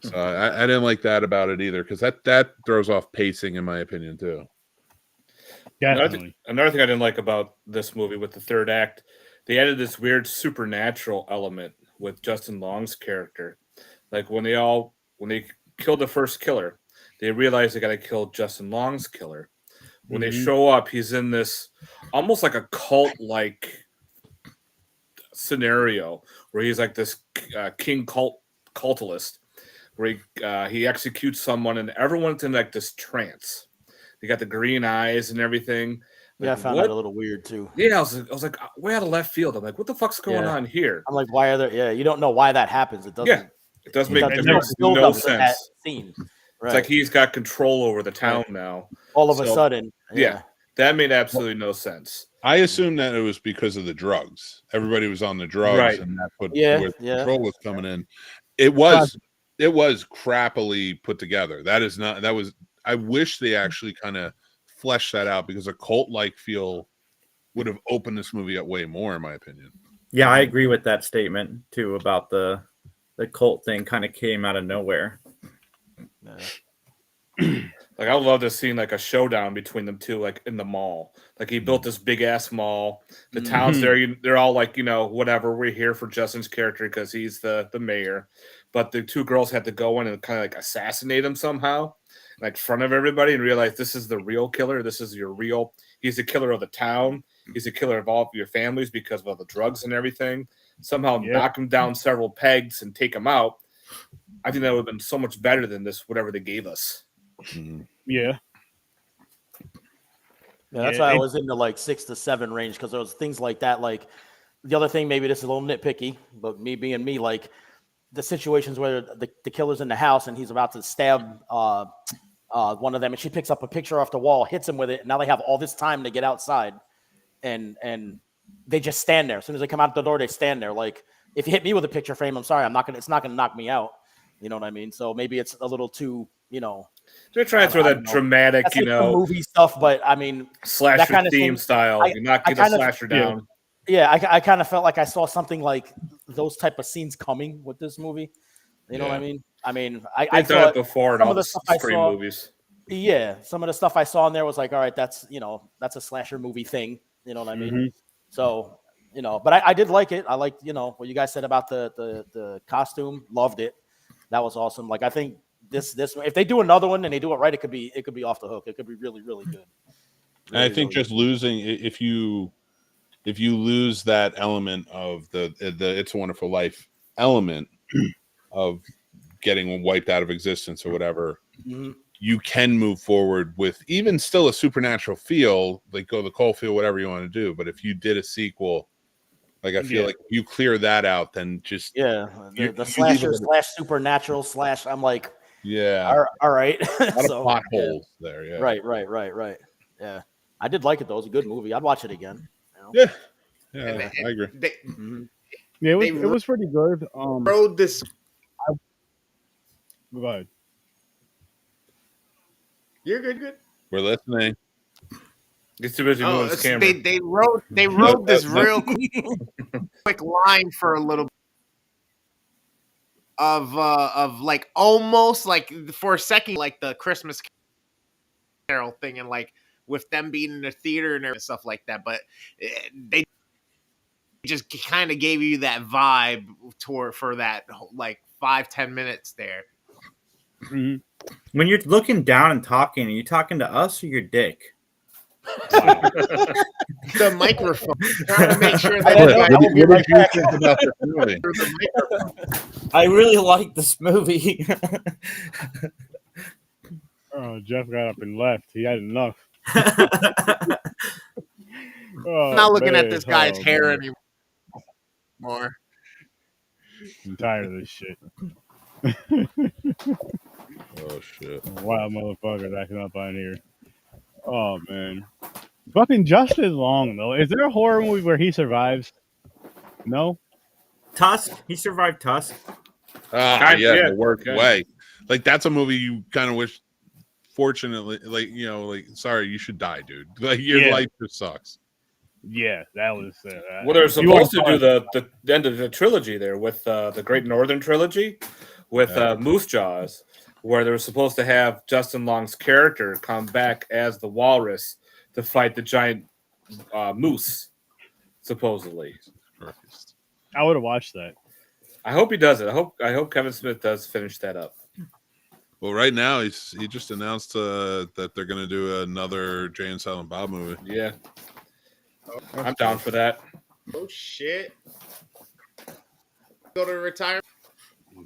So I didn't like that about it either, because that throws off pacing, in my opinion, too. Another thing I didn't like about this movie with the third act, they added this weird supernatural element with Justin Long's character. Like when they killed the first killer, they realized they got to kill Justin Long's killer. When they show up, he's in this almost like a cult-like scenario where he's like this king cultist, where he executes someone and everyone's in like this trance. They got the green eyes and everything. Like, yeah, I found that a little weird too. Yeah, I was like way out of left field. I'm like, what the fuck's going on here? I'm like, why are there? Yeah, you don't know why that happens. It doesn't. Yeah, it does make no sense. Scene. Right. It's like he's got control over the town now. All of a sudden. Yeah, that made absolutely no sense. I assumed that it was because of the drugs. Everybody was on the drugs, and that's what where the control was coming in. It was crappily put together. I wish they actually kind of fleshed that out, because a cult-like feel would have opened this movie up way more, in my opinion. Yeah, I agree with that statement too about the cult thing. Kind of came out of nowhere. Like I would love to see like a showdown between them two, like in the mall. Like he built this big ass mall. The town's there. They're all like, whatever. We're here for Justin's character because he's the mayor. But the two girls had to go in and kind of like assassinate him somehow, like in front of everybody, and realize this is the real killer. This is your real. He's the killer of the town. He's the killer of all of your families because of all the drugs and everything. Somehow knock him down several pegs and take him out. I think that would have been so much better than this, whatever they gave us. Yeah. Yeah, that's why I was into like 6 to 7 range, because there was things like that. Like the other thing, maybe this is a little nitpicky, but me being me, like the situations where the killer's in the house and he's about to stab one of them, and she picks up a picture off the wall, hits him with it. And now they have all this time to get outside, and they just stand there. As soon as they come out the door, they stand there. Like, if you hit me with a picture frame, I'm sorry, it's not gonna knock me out. You know what I mean? So maybe it's a little too, They're trying to throw that dramatic, that's like the movie stuff, but I mean, slasher that kind of theme thing, style. You're not getting a slasher down. Yeah, I kind of felt like I saw something like those type of scenes coming with this movie. You know what I mean? I mean, I done it before in some all of the the stuff I Scream saw, movies. Yeah, some of the stuff I saw in there was like, all right, that's a slasher movie thing. You know what I mean? So, but I did like it. I liked, what you guys said about the costume. Loved it. That was awesome. Like, I think this if they do another one and they do it right, it could be off the hook. It could be really, really good. And I think just losing, if you lose that element of the It's a Wonderful Life element of getting wiped out of existence or whatever, you can move forward with even still a supernatural feel, like go the cold feel, whatever you want to do. But if you did a sequel, like I feel like if you clear that out, then just the slasher / supernatural / I'm like, all right. A lot of plot holes there. Yeah. Right. Yeah, I did like it though. It was a good movie. I'd watch it again. Yeah, I agree. It was pretty good. Wrote this. Go ahead. You're good. We're listening. Get too busy moving his camera. They wrote this real quick line for a little of like almost like for a second like the Christmas Carol thing, and like with them being in the theater and stuff like that, but they just kind of gave you that vibe for that like 5-10 minutes there. When you're looking down and talking, are you talking to us or your dick? Wow. The microphone. Trying to make sure that I really like this movie. Oh, Jeff got up and left. He had enough. I'm not looking at this guy's hair anymore. I'm tired of this shit. Oh shit! Wild motherfuckers acting up on here. Oh man, fucking Justin Long though. Is there a horror movie where he survives? No. Tusk. He survived Tusk. The worst way. Like that's a movie you kind of wish. Fortunately, sorry, you should die, dude. Like your life just sucks. Yeah, that was. Well, they're supposed to do the end of the trilogy there with the Great Northern Trilogy with Moose Jaws, where they were supposed to have Justin Long's character come back as the walrus to fight the giant moose, supposedly. I would have watched that. I hope he does it. I hope Kevin Smith does finish that up. Well, right now he just announced that they're going to do another Jay and Silent Bob movie. Yeah, I'm down for that. Oh shit! Go to retirement.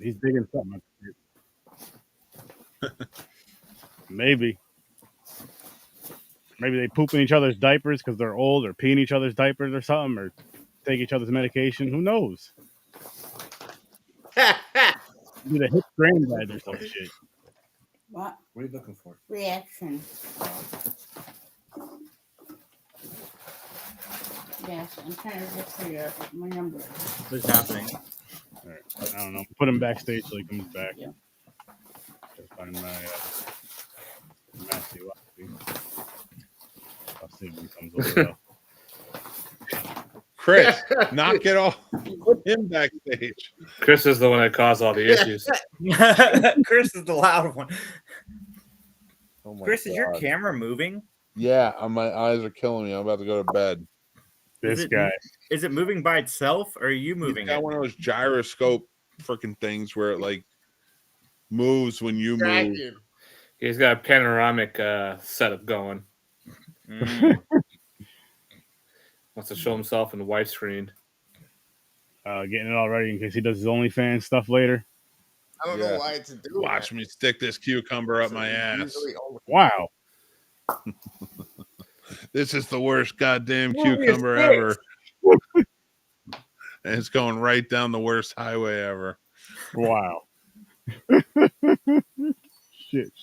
He's digging something. Maybe they poop in each other's diapers because they're old, or pee in each other's diapers or something, or take each other's medication. Who knows? Need a hip granddad or some shit. What? What are you looking for? Reaction. Yes, I'm trying to look for my number. What's happening? All right. I don't know. Put him backstage till he comes back. Yeah. Just find my Matthew. I'll see when he comes over though. Chris, knock it off. Put him backstage. Chris is the one that caused all the issues. Chris is the loud one. Oh my Chris, God. is your camera moving? Yeah, my eyes are killing me. I'm about to go to bed. This guy. Is it moving by itself, or are you moving He's got it? one of those gyroscope freaking things where it like moves when you move. He's got a panoramic setup going. Wants to show himself in the widescreen. Getting it all ready in case he does his OnlyFans stuff later. I don't know why it's doing. Watch me stick this cucumber up my ass. Wow. This is the worst goddamn cucumber ever. and it's going right down the worst highway ever. Wow. Shit.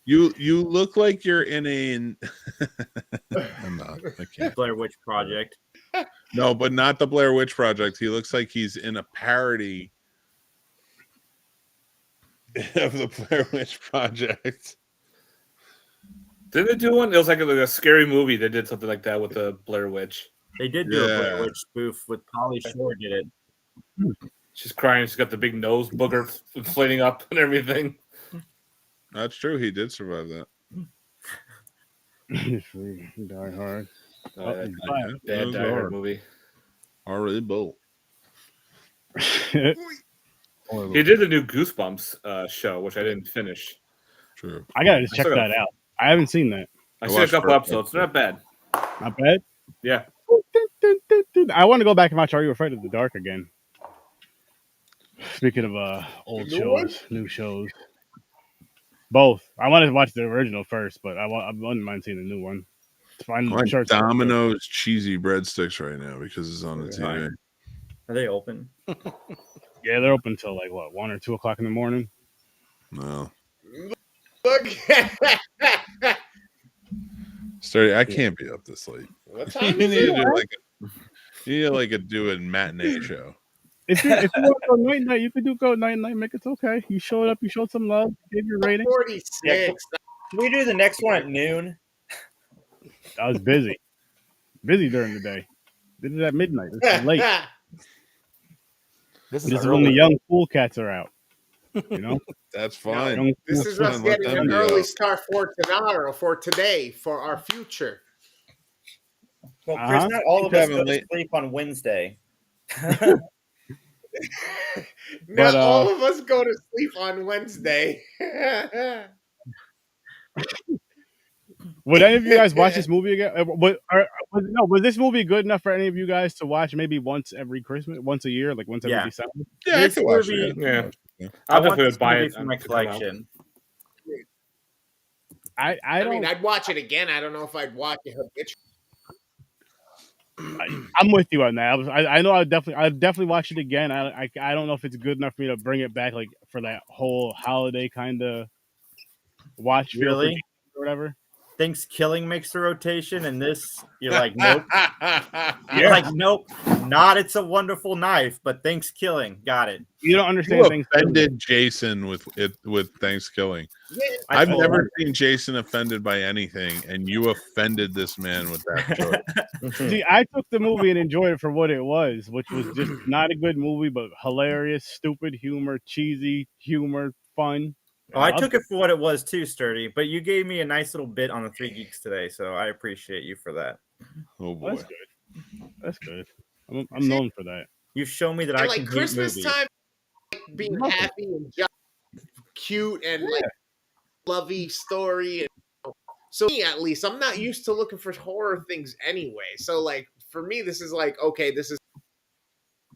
You look like you're in a. I'm not. I can't. Blair Witch Project. No, but not the Blair Witch Project. He looks like he's in a parody of the Blair Witch Project. Did they do one? It was like a scary movie. They did something like that with the Blair Witch. They did do a Blair Witch spoof with Polly Shore. Did it? She's crying. She's got the big nose booger inflating up and everything. That's true. He did survive that. Die Hard. Bad Die Hard movie. Horrible. He did the new Goosebumps show, which I didn't finish. True. I gotta just check that out. I haven't seen that. I seen a couple episodes. Not bad. Not bad. Yeah. I want to go back and watch Are You Afraid of the Dark again. Speaking of old shows, new shows. Both. I wanted to watch the original first, but I wouldn't mind seeing the new one. It's fine. I like Domino's cheesy breadsticks right now because it's on the TV. Are they open? Yeah, they're open until like what, 1 or 2 o'clock in the morning. No. Look. Sturdy, I can't be up this late. What You time need is to it? do like a matinee show. If you want to go night, you could go night, Mick. It's okay. You showed up. You showed some love. Gave your rating. 46. Can we do the next one at noon? I was busy. Busy during the day. Did it at midnight. This is late. This This is when the young cool cats are out. You know? That's fine. This is us getting an early start for tomorrow, for today, for our future. Well, Chris, not all of us go to sleep on Wednesday. Not all of us go to sleep on Wednesday. Would any of you guys watch this movie again? Was this movie good enough for any of you guys to watch maybe once every Christmas, once a year, like once every December? Yeah, I could watch it. Yeah. I definitely would buy it for my collection. I mean, I'd watch it again. I don't know if I'd watch it habitually. I'm with you on that. I know I'd definitely watch it again. I don't know if it's good enough for me to bring it back like for that whole holiday kind of watch feel or whatever. Thanksgiving makes the rotation, and this you're like nope. You're like nope. Not It's a Wonderful Knife, but Thanksgiving got it. You don't understand. You offended Jason with Thanksgiving. Yeah, I've never seen Jason offended by anything, and you offended this man with that joke. See, I took the movie and enjoyed it for what it was, which was just not a good movie, but hilarious, stupid humor, cheesy humor, fun. Oh, I took it for what it was too, Sturdy. But you gave me a nice little bit on the Three Geeks today, so I appreciate you for that. Oh boy, that's good. That's good. I'm known for that. You've shown me that I like can Christmas movies. time, being happy and cute and like lovey story. And, so me, at least, I'm not used to looking for horror things anyway. So like for me, this is like okay, this is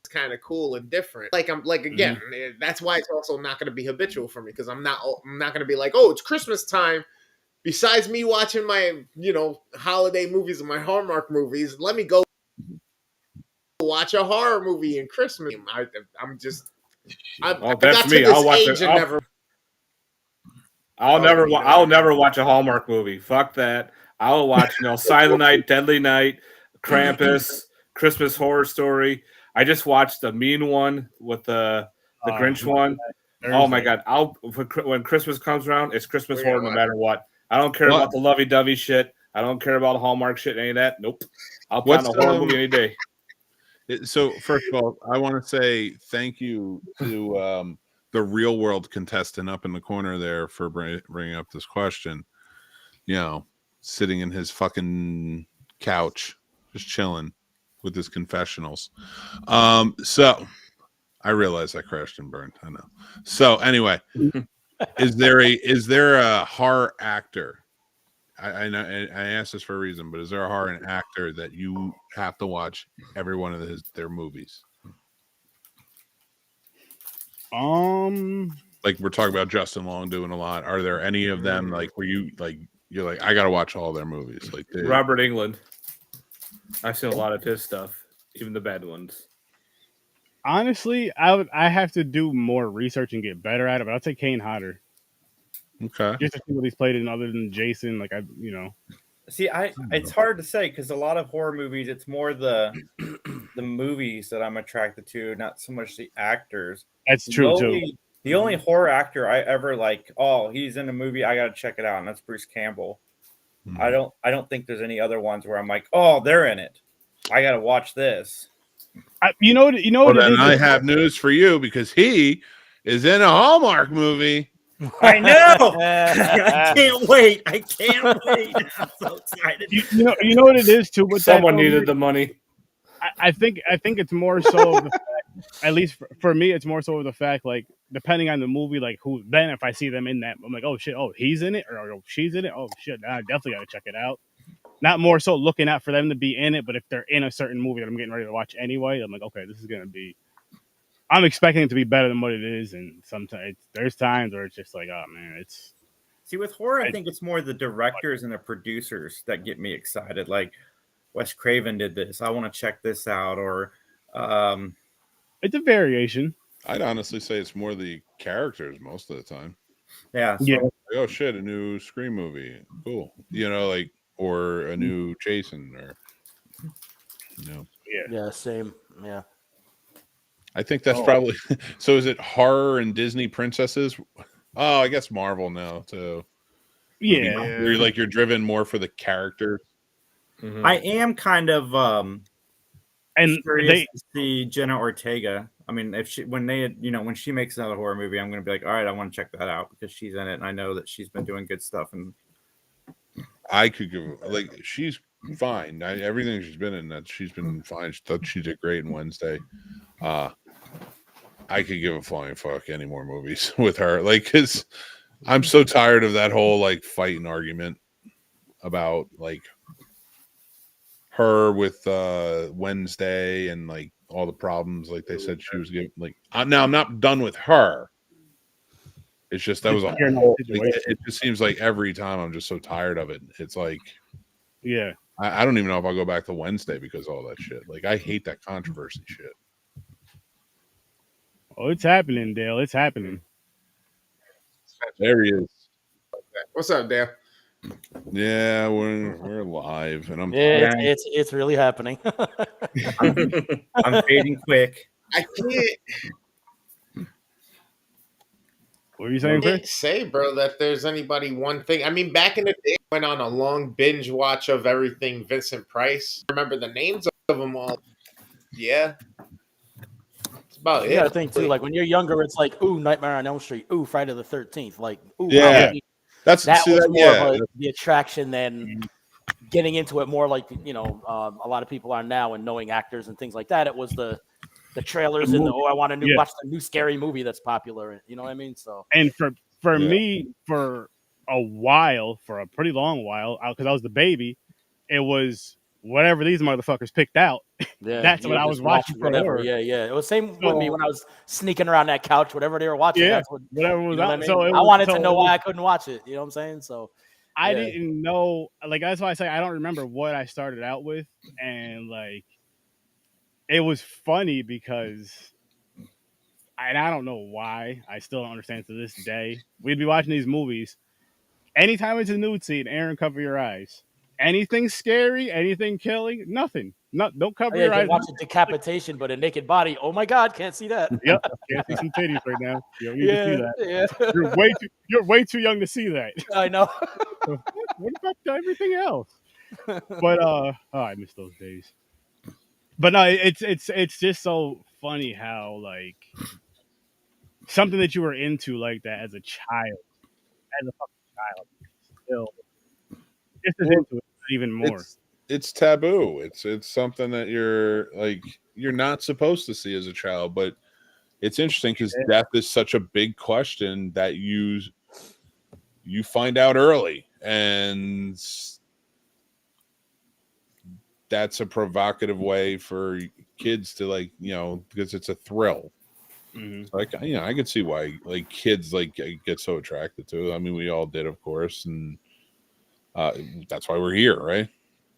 kind of cool and different. Like I'm like again, that's why it's also not going to be habitual for me because I'm not going to be like, oh, it's Christmas time. Besides me watching my holiday movies and my Hallmark movies, let me go watch a horror movie in Christmas. That's me. I'll watch it. I'll never watch a Hallmark movie. Fuck that. I'll watch Silent Night, Deadly Night, Krampus, Christmas Horror Story. I just watched the Mean one with the Grinch one. Oh my god! When Christmas comes around, it's Christmas horror no matter what. I don't care about the lovey-dovey shit. I don't care about Hallmark shit, any of that. Nope. I'll put on a horror movie any day. So first of all, I want to say thank you to the real world contestant up in the corner there for bringing up this question. Sitting in his fucking couch, just chilling with his confessionals. So I realize I crashed and burned. I know. So anyway, is there a horror actor? I know I asked this for a reason, but is there a horror actor that you have to watch every one of their movies? Like we're talking about Justin Long doing a lot. Are there any of them like where you're like I gotta watch all their movies? Like Robert Englund. I've seen a lot of his stuff. Even the bad ones. Honestly, I have to do more research and get better at it, but I'd say Kane Hodder. Okay. Just to see what he's played in other than Jason. Like See, it's hard to say because a lot of horror movies, it's more the movies that I'm attracted to, not so much the actors. That's true too. The only horror actor I ever like, oh, he's in a movie, I gotta check it out, and that's Bruce Campbell. I don't think there's any other ones where I'm like, oh, they're in it. I gotta watch this. You know Well, then I have news for you because he is in a Hallmark movie. I know. I can't wait. I can't wait. I'm so excited. You know what it is too. With Someone needed the money. I think it's more so the fact, at least for me, it's more so of the fact, like, depending on the movie, like who. Then if I see them in that, I'm like, oh shit, oh he's in it, or oh, she's in it. Oh shit, I definitely gotta check it out. Not more so looking out for them to be in it, but if they're in a certain movie that I'm getting ready to watch anyway, I'm like, okay, this is gonna be. I'm expecting it to be better than what it is, and sometimes there's times where it's just like, oh man, it's. See, with horror, I think it's more the directors and the producers that get me excited. Like Wes Craven did this. I want to check this out, or it's a variation. I'd honestly say it's more the characters most of the time. Yeah. So, yeah. Like, oh shit, a new Scream movie, cool. Like, or a new Jason, or Yeah, same. Yeah. I think that's probably. So is it horror and Disney princesses? Oh, I guess Marvel now too. Yeah. You're driven more for the characters. Mm-hmm. I am kind of and curious to see Jenna Ortega. I mean, when she makes another horror movie, I'm going to be like, all right, I want to check that out because she's in it, and I know that she's been doing good stuff. And I could give she's fine. Everything she's been in, that she's been fine. She did great in Wednesday. I could give a flying fuck any more movies with her, because I'm so tired of that whole fighting argument about her with Wednesday and all the problems they said she was giving. Now I'm not done with her. It's just that was a whole. It just seems like every time I'm just so tired of it. It's yeah. I don't even know if I'll go back to Wednesday because of all that shit. I hate that controversy shit. Oh, it's happening, Dale. It's happening. There he is. What's up, Dale? Yeah, we're live, and I'm. Yeah, it's really happening. I'm fading quick. I can't. What are you saying, Chris? Say, bro, that there's anybody one thing. I mean, back in the day, I went on a long binge watch of everything Vincent Price. Remember the names of them all? Yeah. About you gotta think too, when you're younger, it's ooh, Nightmare on Elm Street, ooh, Friday the 13th, ooh, yeah, that was more of the attraction than getting into it more a lot of people are now and knowing actors and things like that. It was the trailers and I want to watch the new scary movie that's popular. You know what I mean? So and for me, for a pretty long while, because I was the baby, it was whatever these motherfuckers picked out. Yeah, that's what I was watching for horror. Yeah. It was same with me when I was sneaking around that couch, whatever they were watching. Yeah, that's whatever was out. I mean? So I wanted to know why I couldn't watch it. You know what I'm saying? So I didn't know. That's why I say I don't remember what I started out with, and it was funny because, and I don't know why. I still don't understand to this day. We'd be watching these movies. Anytime it's a nude scene, Aaron, cover your eyes. Anything scary, anything killing, nothing. Don't cover your eyes. Watch a decapitation, but a naked body. Oh my God, can't see that. Yep, can't see some titties right now. You don't need to see that. Yeah. You're way too young to see that. I know. What about everything else? But I miss those days. But no, it's just so funny how something that you were into like that as a child, as a fucking child, still just as into it even more. It's taboo. It's something that you're not supposed to see as a child. But it's interesting because death is such a big question that you find out early, and that's a provocative way for kids to because it's a thrill. Mm-hmm. So I could see why kids get so attracted to it. I mean, we all did, of course, and that's why we're here, right?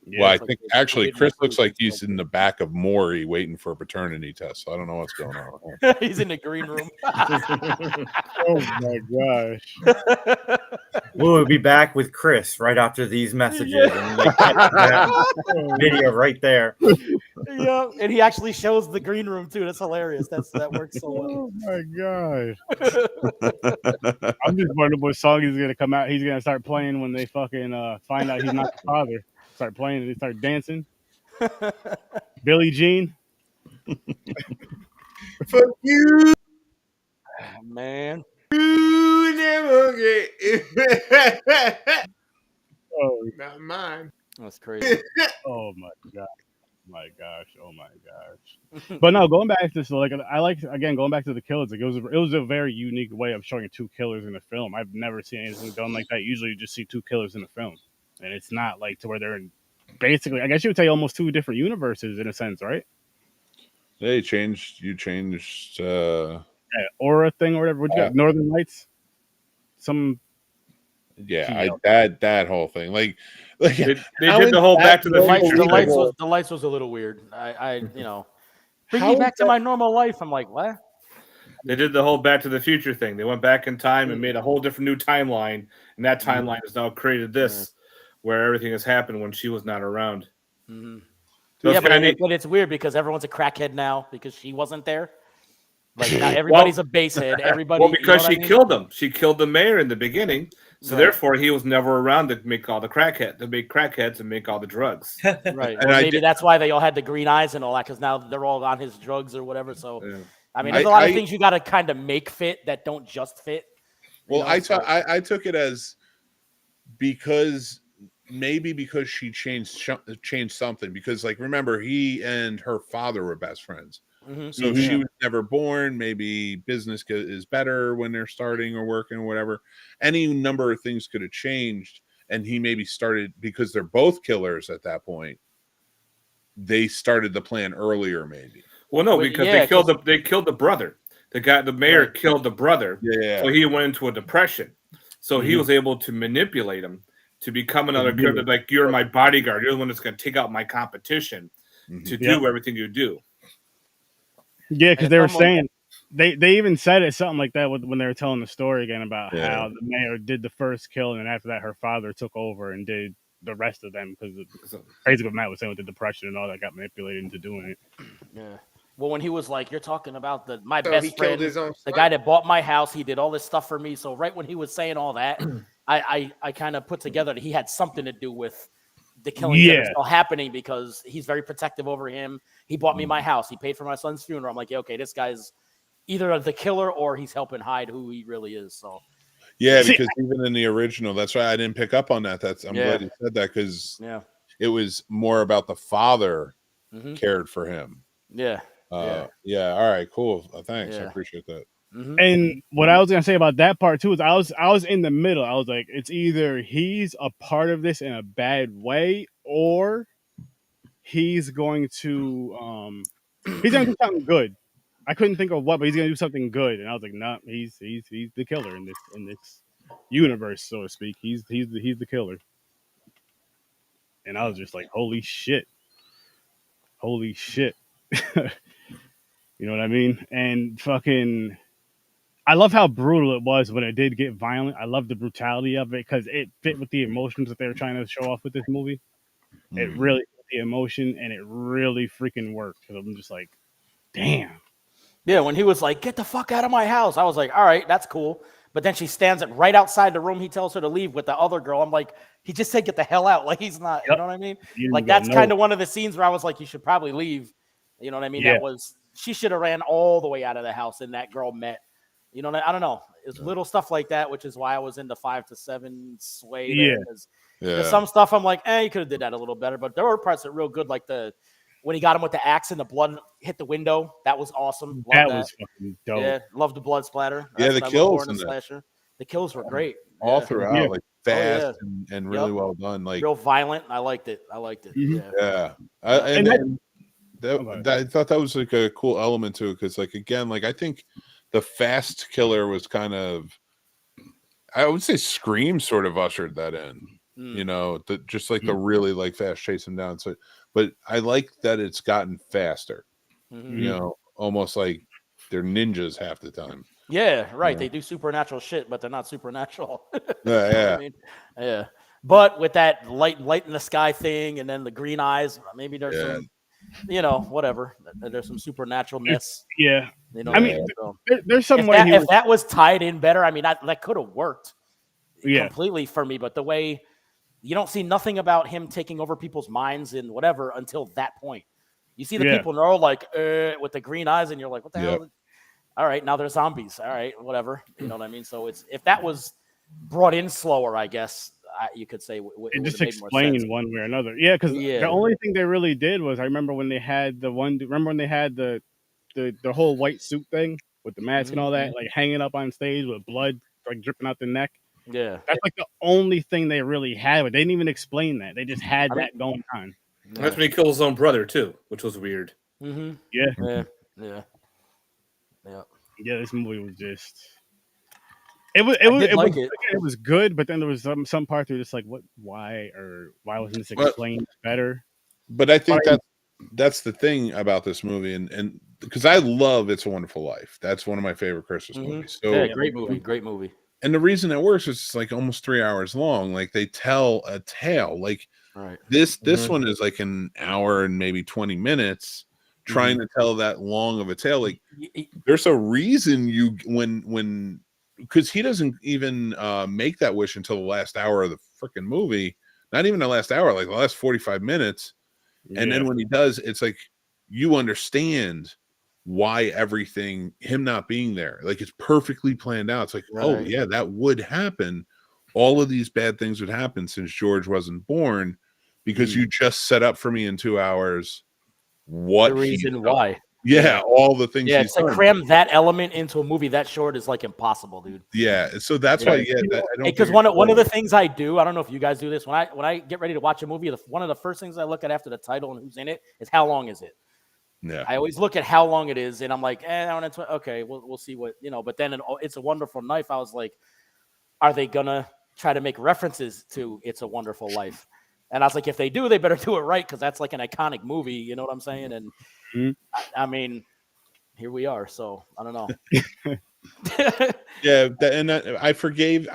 Well, I it's like think it's actually weird Chris memories looks like and he's stuff. in the back of Maury waiting for a paternity test. So I don't know what's going on here. He's in the green room. Oh my gosh. We'll be back with Chris right after these messages, Yeah. and like that video right there. Yeah, and he actually shows the green room too. That's hilarious. That works so well. Oh my gosh. I'm just wondering what song he's gonna come out. He's gonna start playing when they fucking find out he's not the father. Start playing and they start dancing. Billie Jean. Fuck you. Man, You never get Oh, not mine. that's crazy. oh my god. My gosh, oh my gosh! But no, going back to like I like again going back to the killers. Like it was a very unique way of showing two killers in a film. I've never seen anything done like that. Usually, you just see two killers in a film, and it's not like to where they're in basically. I guess you would say almost two different universes in a sense, right? They changed. You changed. Aura thing or whatever. What you got? Northern Lights. Some. Yeah, that whole thing. Like They did the whole Back to the Future. The lights was a little weird. Bring me back to my normal life. I'm like, what? They did the whole Back to the Future thing. They went back in time and made a whole different new timeline, and that timeline has now created this, where everything has happened when she was not around. Mm-hmm. So Yeah, it's but it's weird because everyone's a crackhead now because she wasn't there. Like now everybody's a basehead. Everybody. Well, because you know she killed him. She killed the mayor in the beginning, so Right. therefore he was never around to make all the crackheads and make all the drugs. Right. And Well, I maybe did- that's why they all had the green eyes and all that because now they're all on his drugs or whatever. So Yeah. I mean, there's a lot of I- things you got to kind of make fit that don't just fit. you Well, know, so- I took it as because she changed something because like remember he and her father were best friends. Mhm. So she was never born. Maybe business is better when they're starting or working or whatever. Any number of things could have changed. And he maybe started because they're both killers at that point. They started the plan earlier, maybe. Well, no, Well, because yeah, they killed the brother. The mayor killed the brother. Yeah. So he went into a depression. So he was able to manipulate him to become another character. Like, you're my bodyguard. You're the one that's going to take out my competition to do everything you do. Yeah, because they were saying they even said it something like that when they were telling the story again about how the mayor did the first kill, and after that her father took over and did the rest of them because crazy what Matt was saying with the depression and all that got manipulated into doing it. Yeah. Well, when he was like, "You're talking about my So best he killed friend, his own the son? guy that bought my house, he did all this stuff for me." So right when he was saying all that, I kind of put together that he had something to do with the killings that are still happening because he's very protective over him. He bought me my house. He paid for my son's funeral. I'm like, yeah, okay, this guy's either the killer or he's helping hide who he really is. So yeah, because even in the original, that's why I didn't pick up on that. I'm glad you said that because it was more about the father cared for him. Yeah. All right, cool. Thanks. I appreciate that. And what I was gonna say about that part too is I was in the middle. I was like, it's either he's a part of this in a bad way, or he's going to do something good. I couldn't think of what, but he's gonna do something good. And I was like, no, he's the killer in this universe, so to speak. He's the killer. And I was just like, holy shit. You know what I mean? And fucking I love how brutal it was when it did get violent. I love the brutality of it because it fit with the emotions that they were trying to show off with this movie. It really fit the emotion and it really freaking worked. Because I'm just like, damn. Yeah, when he was like, "Get the fuck out of my house," I was like, all right, that's cool. But then she stands it right outside the room. He tells her to leave with the other girl. I'm like, he just said, "Get the hell out." Like he's not, you know what I mean? Like that's kind of one of the scenes where I was like, you should probably leave. You know what I mean? Yeah. She should have ran all the way out of the house and that girl met. You know, I don't know. It's little stuff like that, which is why I was in the 5 to 7 sway. There, because some stuff I'm like, you could have did that a little better. But there were parts that were real good, like when he got him with the axe and the blood hit the window. That was awesome. Love that was fucking dope. Yeah, love the blood splatter. Yeah, That's the what I look kills for in in a that. slasher. The kills were great. All throughout, like fast yeah. and really well done. Like real violent. I liked it. yeah. I thought that was like a cool element to it because, like, again, like I think the fast killer was kind of, I would say, Scream sort of ushered that in. You know, just like the really like fast chase them down. So, but I like that it's gotten faster. You know, almost like they're ninjas half the time. Yeah, right. Yeah. They do supernatural shit, but they're not supernatural. You Yeah, know what yeah. I mean? Yeah. But with that light in the sky thing, and then the green eyes, maybe there's some, you know, whatever. There's some supernaturalness. Yeah. You know, I mean, so there's some if way if that was tied in better, I mean, that could have worked completely for me. But the way you don't see nothing about him taking over people's minds and whatever until that point. You see the people and they're all like with the green eyes, and you're like, what the hell? All right, now they're zombies. All right, whatever. You know what I mean? So it's if that was brought in slower, I guess you could say it just explained one way or another. Yeah, because the only thing they really did was I remember when they had the whole white suit thing with the mask and all that, like hanging up on stage with blood like dripping out the neck. Yeah, that's like the only thing they really had. But they didn't even explain that. They just had that going on. That's when he killed his own brother too, which was weird. Yeah. Yeah, this movie was just. It was good, but then there was some parts where just like, why wasn't this explained better? But I think that's the thing about this movie, and because I love It's a Wonderful Life. That's one of my favorite Christmas movies. So yeah, great movie. And the reason it works is it's like almost 3 hours long. Like they tell a tale. Like this one is like an hour and maybe 20 minutes. Trying to tell that long of a tale, like there's a reason when because he doesn't even make that wish until the last hour of the freaking movie, not even the last hour, like the last 45 minutes, and then when he does, it's like you understand why him not being there, like it's perfectly planned out. It's like, oh yeah, that would happen. All of these bad things would happen since George wasn't born, because you just set up for me in 2 hours. What the reason why? All the things. Yeah, to cram that element into a movie that short is like impossible, dude. Yeah, so that's why. Yeah, because one of the things I do, I don't know if you guys do this. When I get ready to watch a movie, one of the first things I look at after the title and who's in it is how long is it. Yeah, I always look at how long it is, and I'm like, okay, we'll see what you know. But then It's a Wonderful Life, I was like, are they gonna try to make references to It's a Wonderful Life? And I was like, if they do, they better do it right, because that's like an iconic movie. You know what I'm saying? And I mean, here we are. So I don't know. I forgive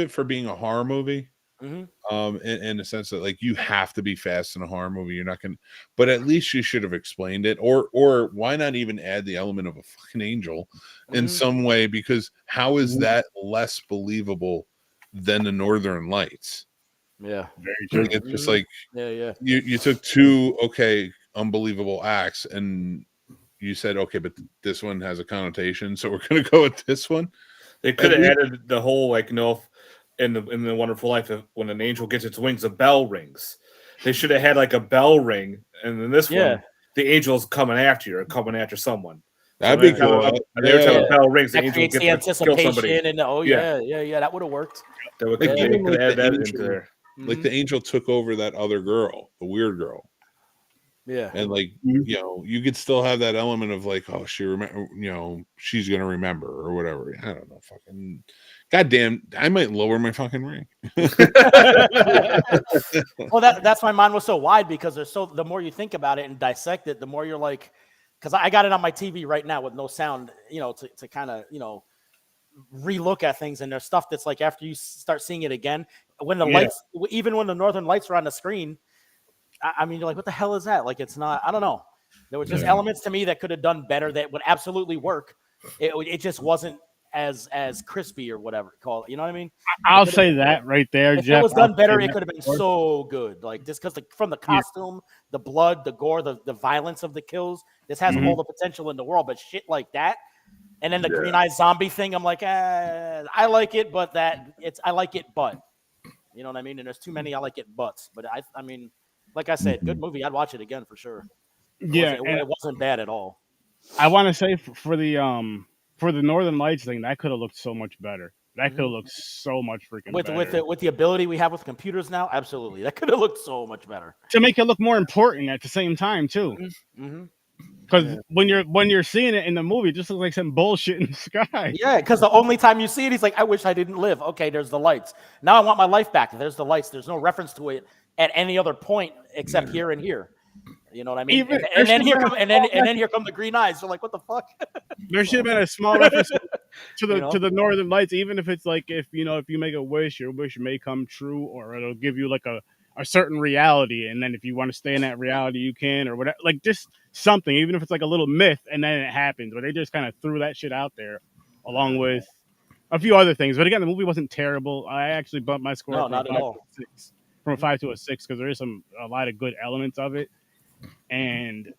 it for being a horror movie. In the sense that like you have to be fast in a horror movie. You're not gonna, but at least you should have explained it, or why not even add the element of a fucking angel in some way? Because how is that less believable than the Northern Lights? Yeah, very true. It's just like you took two unbelievable acts and you said, okay, but this one has a connotation, so we're gonna go with this one. They could have added the whole in the Wonderful Life, when an angel gets its wings, a bell rings. They should have had like a bell ring, and then this one, the angel's coming after you or coming after someone. That'd be cool. Every time a bell rings, the that angel gets the anticipation, and that would have worked. Could add that into there. Like the angel took over that other girl, the weird girl. Yeah. And like, you could still have that element of like, oh, she's going to remember or whatever. I don't know. Fucking goddamn. I might lower my fucking ring. Well, that's why mine was so wide, because the more you think about it and dissect it, the more you're like, because I got it on my TV right now with no sound, to kind of, relook at things, and there's stuff that's like after you start seeing it again, when the lights, even when the Northern Lights are on the screen, I mean, you're like, what the hell is that? Like, it's not, I don't know. There were just elements to me that could have done better, that would absolutely work. It just wasn't as crispy or whatever call it. You know what I mean? I'll say that right there, if Jeff. It was done better, it could have been so good. Like, just because from the costume, the blood, the gore, the violence of the kills, this has all the potential in the world. But shit like that, and then the green eyed zombie thing, I'm like, I like it, but I like it, but you know what I mean? And there's too many I like it buts. But I mean, like I said, good movie. I'd watch it again for sure. It wasn't bad at all. I want to say for the Northern Lights thing, that could have looked so much better. That could have looked so much freaking better. With the ability we have with computers now, absolutely. That could have looked so much better. To make it look more important at the same time, too. Because when you're seeing it in the movie, it just looks like some bullshit in the sky. Yeah, because the only time you see it, he's like, I wish I didn't live. Okay, there's the lights. Now I want my life back. There's the lights. There's no reference to it at any other point except here and here. You know what I mean? And then here come the green eyes. You're like, what the fuck? There should have been a small reference to the Northern Lights, even if it's like if you make a wish, your wish may come true, or it'll give you like a certain reality, and then if you want to stay in that reality, you can, or whatever. Like just something, even if it's like a little myth, and then it happens. But they just kind of threw that shit out there, along with a few other things. But again, the movie wasn't terrible. I actually bumped my score from a 5 to a 6 because there is a lot of good elements of it. And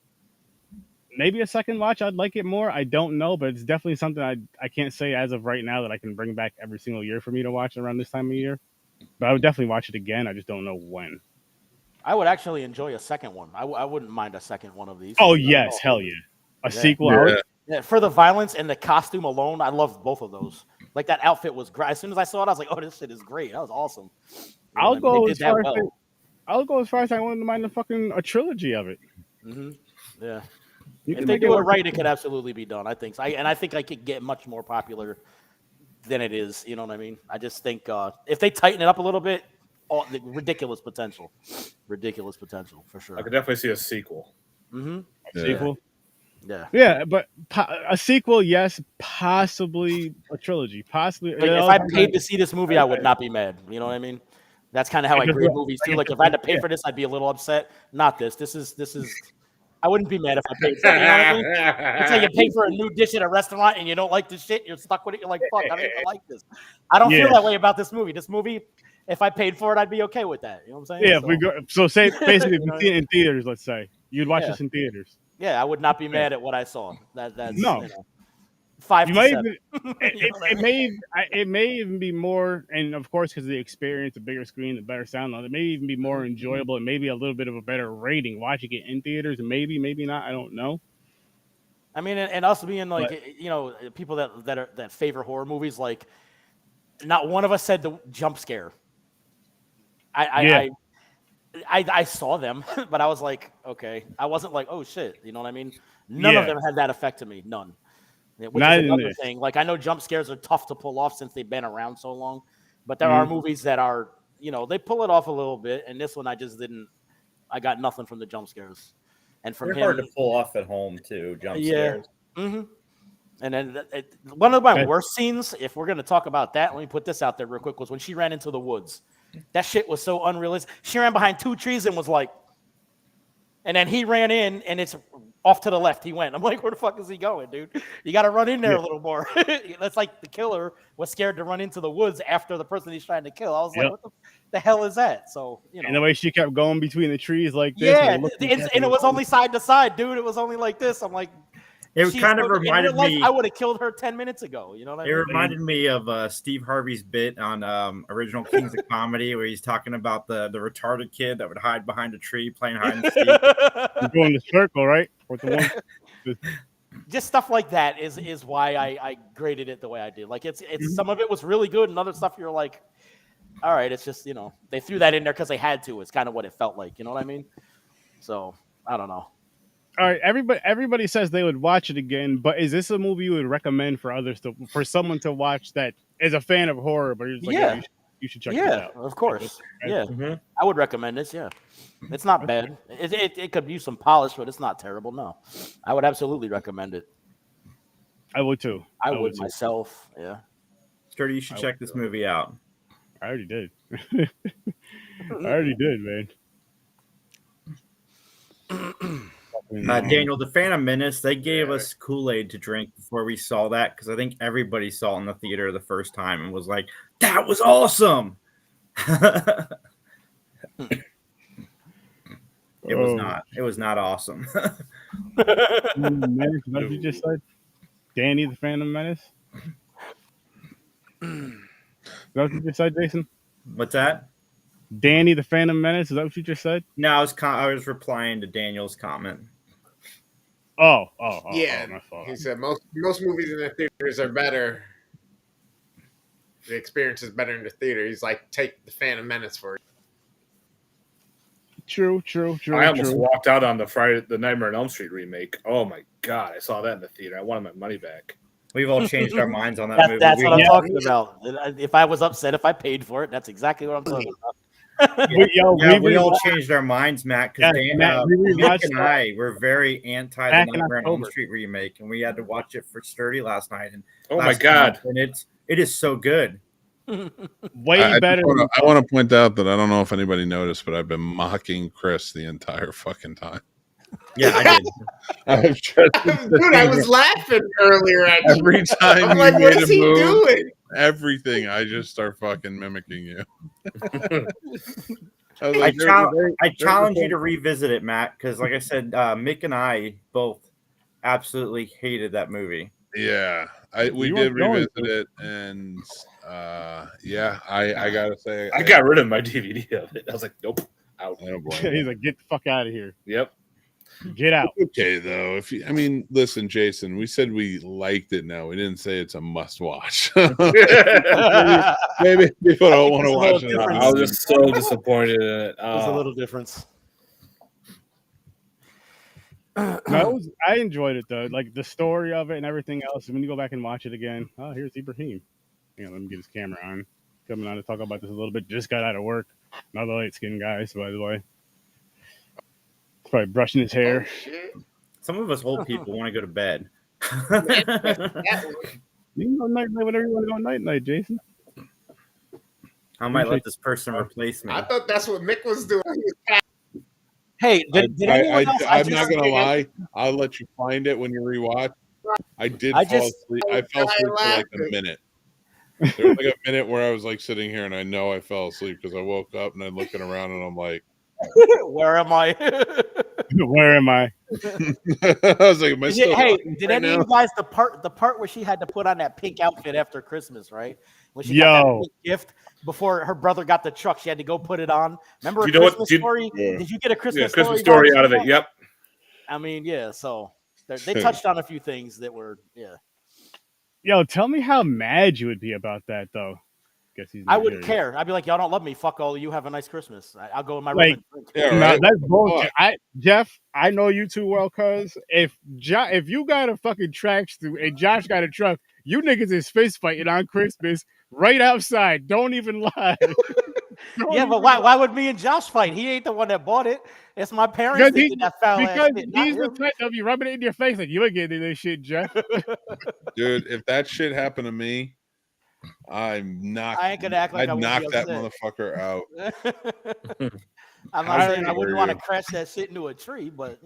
maybe a second watch, I'd like it more. I don't know, but it's definitely something I can't say as of right now that I can bring back every single year for me to watch around this time of year. But I would definitely watch it again. I just don't know when. I would actually enjoy a second one. I wouldn't mind a second one of these. Oh, yes. Hell yeah. A sequel. Yeah, for the violence and the costume alone, I love both of those. Like, that outfit was great. As soon as I saw it, I was like, oh, this shit is great. That was awesome. I'll go as far as I wouldn't mind a trilogy of it. Mm-hmm. Yeah. If they do it right, it could absolutely be done. I think so. I think I could get much more popular than it is. You know what I mean? I just think if they tighten it up a little bit, ridiculous potential for sure. I could definitely see a sequel. Mm-hmm. Sequel? Yeah, but a sequel, yes. Possibly a trilogy. Possibly. Like, if I paid to see this movie, I would not be mad. You know what I mean? That's kind of how I grade movies too. Like, if I had to pay for this, I'd be a little upset. Not this. This is. I wouldn't be mad if I paid for it. You know what I mean? It's like you pay for a new dish at a restaurant and you don't like the shit. You're stuck with it. You're like, fuck, I don't even like this. I don't feel that way about this movie. This movie, if I paid for it, I'd be okay with that. You know what I'm saying? Yeah. So, if we go, so say basically, if we see it in theaters, let's say you'd watch this in theaters. Yeah, I would not be mad at what I saw. That's no. 5 to 7. It may even be more, and of course, because of the experience, the bigger screen, the better sound, it may even be more enjoyable and maybe a little bit of a better rating watching it in theaters, and maybe not. I don't know. I mean, and us being like, people that favor horror movies, like, not one of us said the jump scare. I saw them, but I was like, okay. I wasn't like, oh shit, you know what I mean? None of them had that effect to me. None. Which is another thing. Like, I know jump scares are tough to pull off since they've been around so long, but there are movies that are, they pull it off a little bit. And this one, I got nothing from the jump scares. And from They're hard to pull off at home too. Jump scares. Mm-hmm. And then one of my worst scenes, if we're going to talk about that, let me put this out there real quick, was when she ran into the woods. That shit was so unrealistic. She ran behind 2 trees and was like, and then he ran in and it's off to the left. He went. I'm like, where the fuck is he going, dude? You got to run in there a little more. That's like the killer was scared to run into the woods after the person he's trying to kill. I was like, what the hell is that? So, And the way she kept going between the trees like this. Yeah, and it was only side to side, dude. It was only like this. I'm like, it kind of reminded me. I would have killed her 10 minutes ago. You know what I mean? It reminded me of Steve Harvey's bit on original Kings of Comedy, where he's talking about the retarded kid that would hide behind a tree playing hide and seek. You're doing the circle, right? Just stuff like that is why I graded it the way I did. Like, it's some of it was really good, and other stuff you're like, all right, it's just they threw that in there because they had to. It's kind of what it felt like. You know what I mean? So I don't know. All right, everybody says they would watch it again, but is this a movie you would recommend for someone to watch that is a fan of horror, but you're like, you should check it out? Yeah, of course. Yeah, I would recommend this. Yeah, it's not bad. It could use some polish, but it's not terrible. No, I would absolutely recommend it. I would too. I would myself. Yeah, Sturdy, you should check this movie out. I already did. Man. Daniel, the Phantom Menace, they gave us Kool-Aid to drink before we saw that, because I think everybody saw it in the theater the first time and was like, that was awesome. It was not awesome. Menace, what you just said? Danny the Phantom Menace? Is that what you just said, Jason? What's that? Danny the Phantom Menace? Is that what you just said? No, I was replying to Daniel's comment. Yeah, my fault. he said most movies in the theaters are better. The experience is better in the theater. He's like, take the Phantom Menace for it. True. I almost walked out on the Nightmare on Elm Street remake. Oh my god, I saw that in the theater. I wanted my money back. We've all changed our minds on that movie. That's what I'm talking about. If I was upset if I paid for it, that's exactly what I'm talking about. We all changed our minds, Matt, because Nick and I were very anti the Nightmare on Elm Street remake, and we had to watch it for Sturdy last night. And my god, and it is so good. Way better. I want to point out that I don't know if anybody noticed, but I've been mocking Chris the entire fucking time. Yeah, I did. Dude, I was laughing earlier at every time. I'm like, what is he doing? Everything, I just start fucking mimicking you. I challenge you to revisit it, Matt, because like I said, Mick and I both absolutely hated that movie. Yeah, we did revisit it, and I gotta say, I got rid of my DVD of it. I was like, nope, out. He's like, get the fuck out of here. Yep. Get out. Okay, though. Listen, Jason, we said we liked it. Now we didn't say it's a must-watch. maybe people don't want to watch it. I was just so disappointed in it. There's a little difference. No, I enjoyed it though, like the story of it and everything else. And when you go back and watch it again, oh, here's Ibrahim. Let me get his camera on. Coming on to talk about this a little bit. Just got out of work. Another light-skinned guy, by the way. Probably brushing his hair. Oh, some of us old people want to go to bed. You can go night whenever you want to go night, Jason. I might let this person replace me. I thought that's what Mick was doing. Hey, did anyone else? I'm not gonna lie. I'll let you find it when you rewatch. I fall asleep. I fell asleep for like a minute. There was like a minute where I was like sitting here, and I know I fell asleep because I woke up and I'm looking around, and I'm like, where am I? Where am I? I was like, did any of you guys the part where she had to put on that pink outfit after Christmas, right? When she got that pink gift before her brother got the truck, she had to go put it on. Remember a Christmas story? Did you get a Christmas story out of it? Yep. I mean, yeah. So they touched on a few things that were, yeah. Yo, tell me how mad you would be about that, though. I wouldn't care. I'd be like, y'all don't love me. Fuck all of you. Have a nice Christmas. I'll go in my room and drink. Yeah, right. That's bullshit. Jeff, I know you too well, cuz if you got a fucking track and Josh got a truck, you niggas is fist fighting on Christmas right outside. Don't even lie. But why would me and Josh fight? He ain't the one that bought it. It's my parents that did that foul ass shit. Because he's the type of you rubbing it in your face like you ain't getting this shit, Jeff. Dude, if that shit happened to me, I ain't gonna act like I'd knock that motherfucker out. I'm not saying I wouldn't want to crash that shit into a tree, but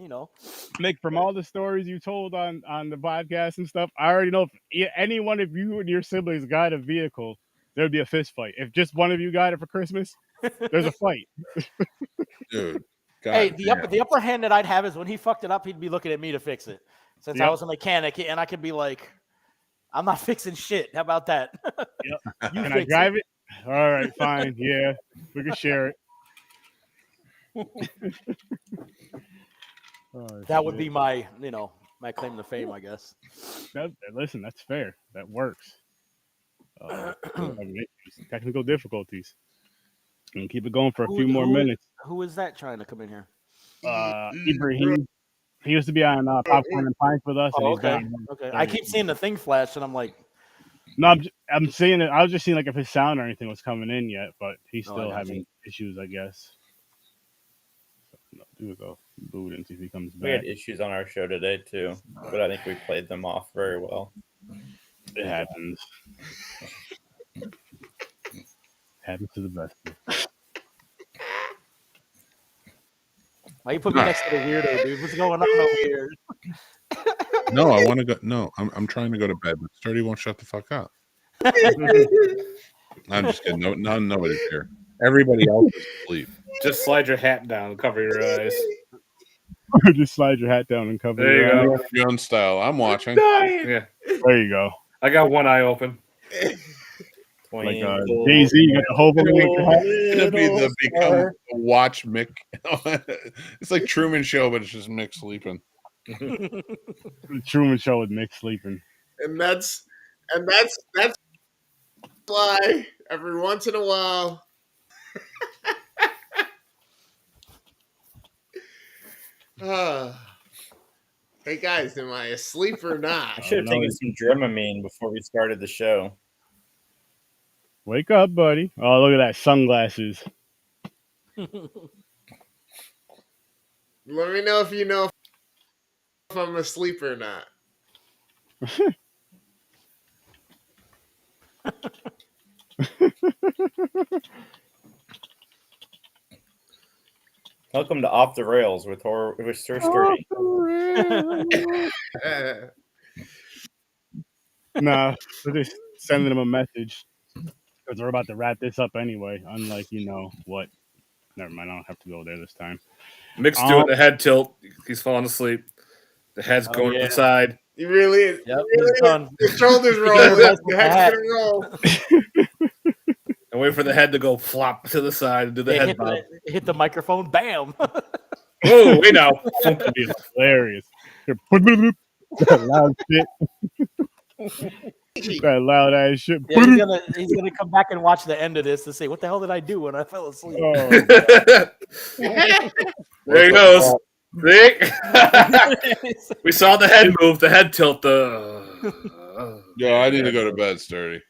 Nick, from all the stories you told on the podcast and stuff, I already know if any one of you and your siblings got a vehicle, there'd be a fist fight. If just one of you got it for Christmas, there's a fight. Dude, the upper hand that I'd have is when he fucked it up, he'd be looking at me to fix it. Since I was a mechanic, and I could be like, I'm not fixing shit. How about that? Yep. Can I drive it? All right, fine. Yeah, we can share it. That would be my, my claim to fame, I guess. Listen, that's fair. That works. Technical difficulties. And keep it going for a few more minutes. Who is that trying to come in here? Ibrahim. He used to be on Popcorn and Pints with us. Okay. I keep seeing the thing flash, and I'm like, no, I'm seeing it. I was just seeing like if his sound or anything was coming in yet, but he's still having issues, I guess. So, do go boot and see if he comes back. We had issues on our show today too, but I think we played them off very well. It happens. Happens to the best. Why you put me next to the weirdo, dude? What's going on over here? No, I want to go. No, I'm trying to go to bed, but Sturdy won't shut the fuck up. I'm just kidding. No, nobody's here. Everybody else is asleep. Just slide your hat down and cover your eyes. Just slide your hat down and cover your eyes. Your own style. I'm watching. Yeah. There you go. I got one eye open. Like Jay-Z, you got the whole it's gonna be become the watch Mick. It's like Truman Show, but it's just Mick sleeping. The Truman Show with Mick sleeping. And that's why every once in a while. Hey guys, am I asleep or I not? should have taken some Dramamine before we started the show. Wake up, buddy. Oh, look at that. Sunglasses. Let me know if you know if I'm asleep or not. Welcome to Off the Rails with Sir Sturdy. Nah, we're just sending them a message because we're about to wrap this up anyway. Unlike, what? Never mind. I don't have to go there this time. Mick's doing the head tilt. He's falling asleep. The head's going to the side. He really is. Yep, Really done. is. The shoulders rolling. The head's gonna roll. And wait for the head to go flop to the side and do the head bob. Hit the microphone. Bam. Whoa, wait now. That'd be hilarious. That loud shit. That loud ass shit. Yeah, he's gonna come back and watch the end of this to say, what the hell did I do when I fell asleep? Oh, there he goes. See? We saw the head move, the head tilt. Yeah, I need to go to bed, Sturdy.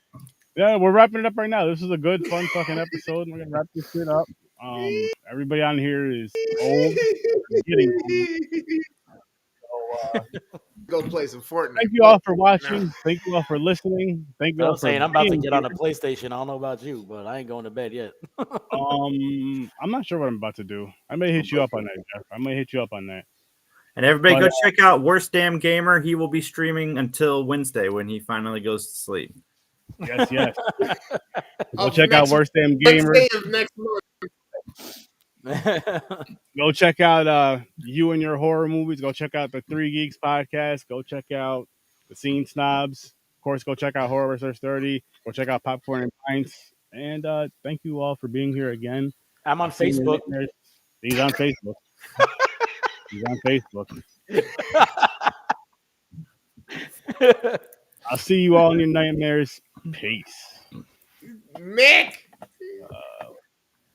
yeah, we're wrapping it up right now. This is a good, fun fucking episode. We're gonna wrap this shit up. Everybody on here is old. Getting old. Go play some Fortnite. Thank you all for watching. Thank you all for listening. Thank you all I'm for saying I'm about to being get on here. a PlayStation. I don't know about you, but I ain't going to bed yet. I'm not sure what I'm about to do. I may hit you up on that, Jeff. I may hit you up on that. And everybody But, go check out Worst Damn Gamer. He will be streaming until Wednesday when he finally goes to sleep. Yes, yes. Go Of check out next- Worst Damn Gamer. Wednesday of next month. Go check out You and Your Horror Movies. Go check out the Three Geeks podcast. Go check out the Scene Snobs. Of course, go check out HorrorWithSirSturdy. Go check out Popcorn and Pints. And thank you all for being here again. I'm on I'll see you in Facebook. nightmares. He's on Facebook. He's on Facebook. I'll see you all in your nightmares. Peace. Mick.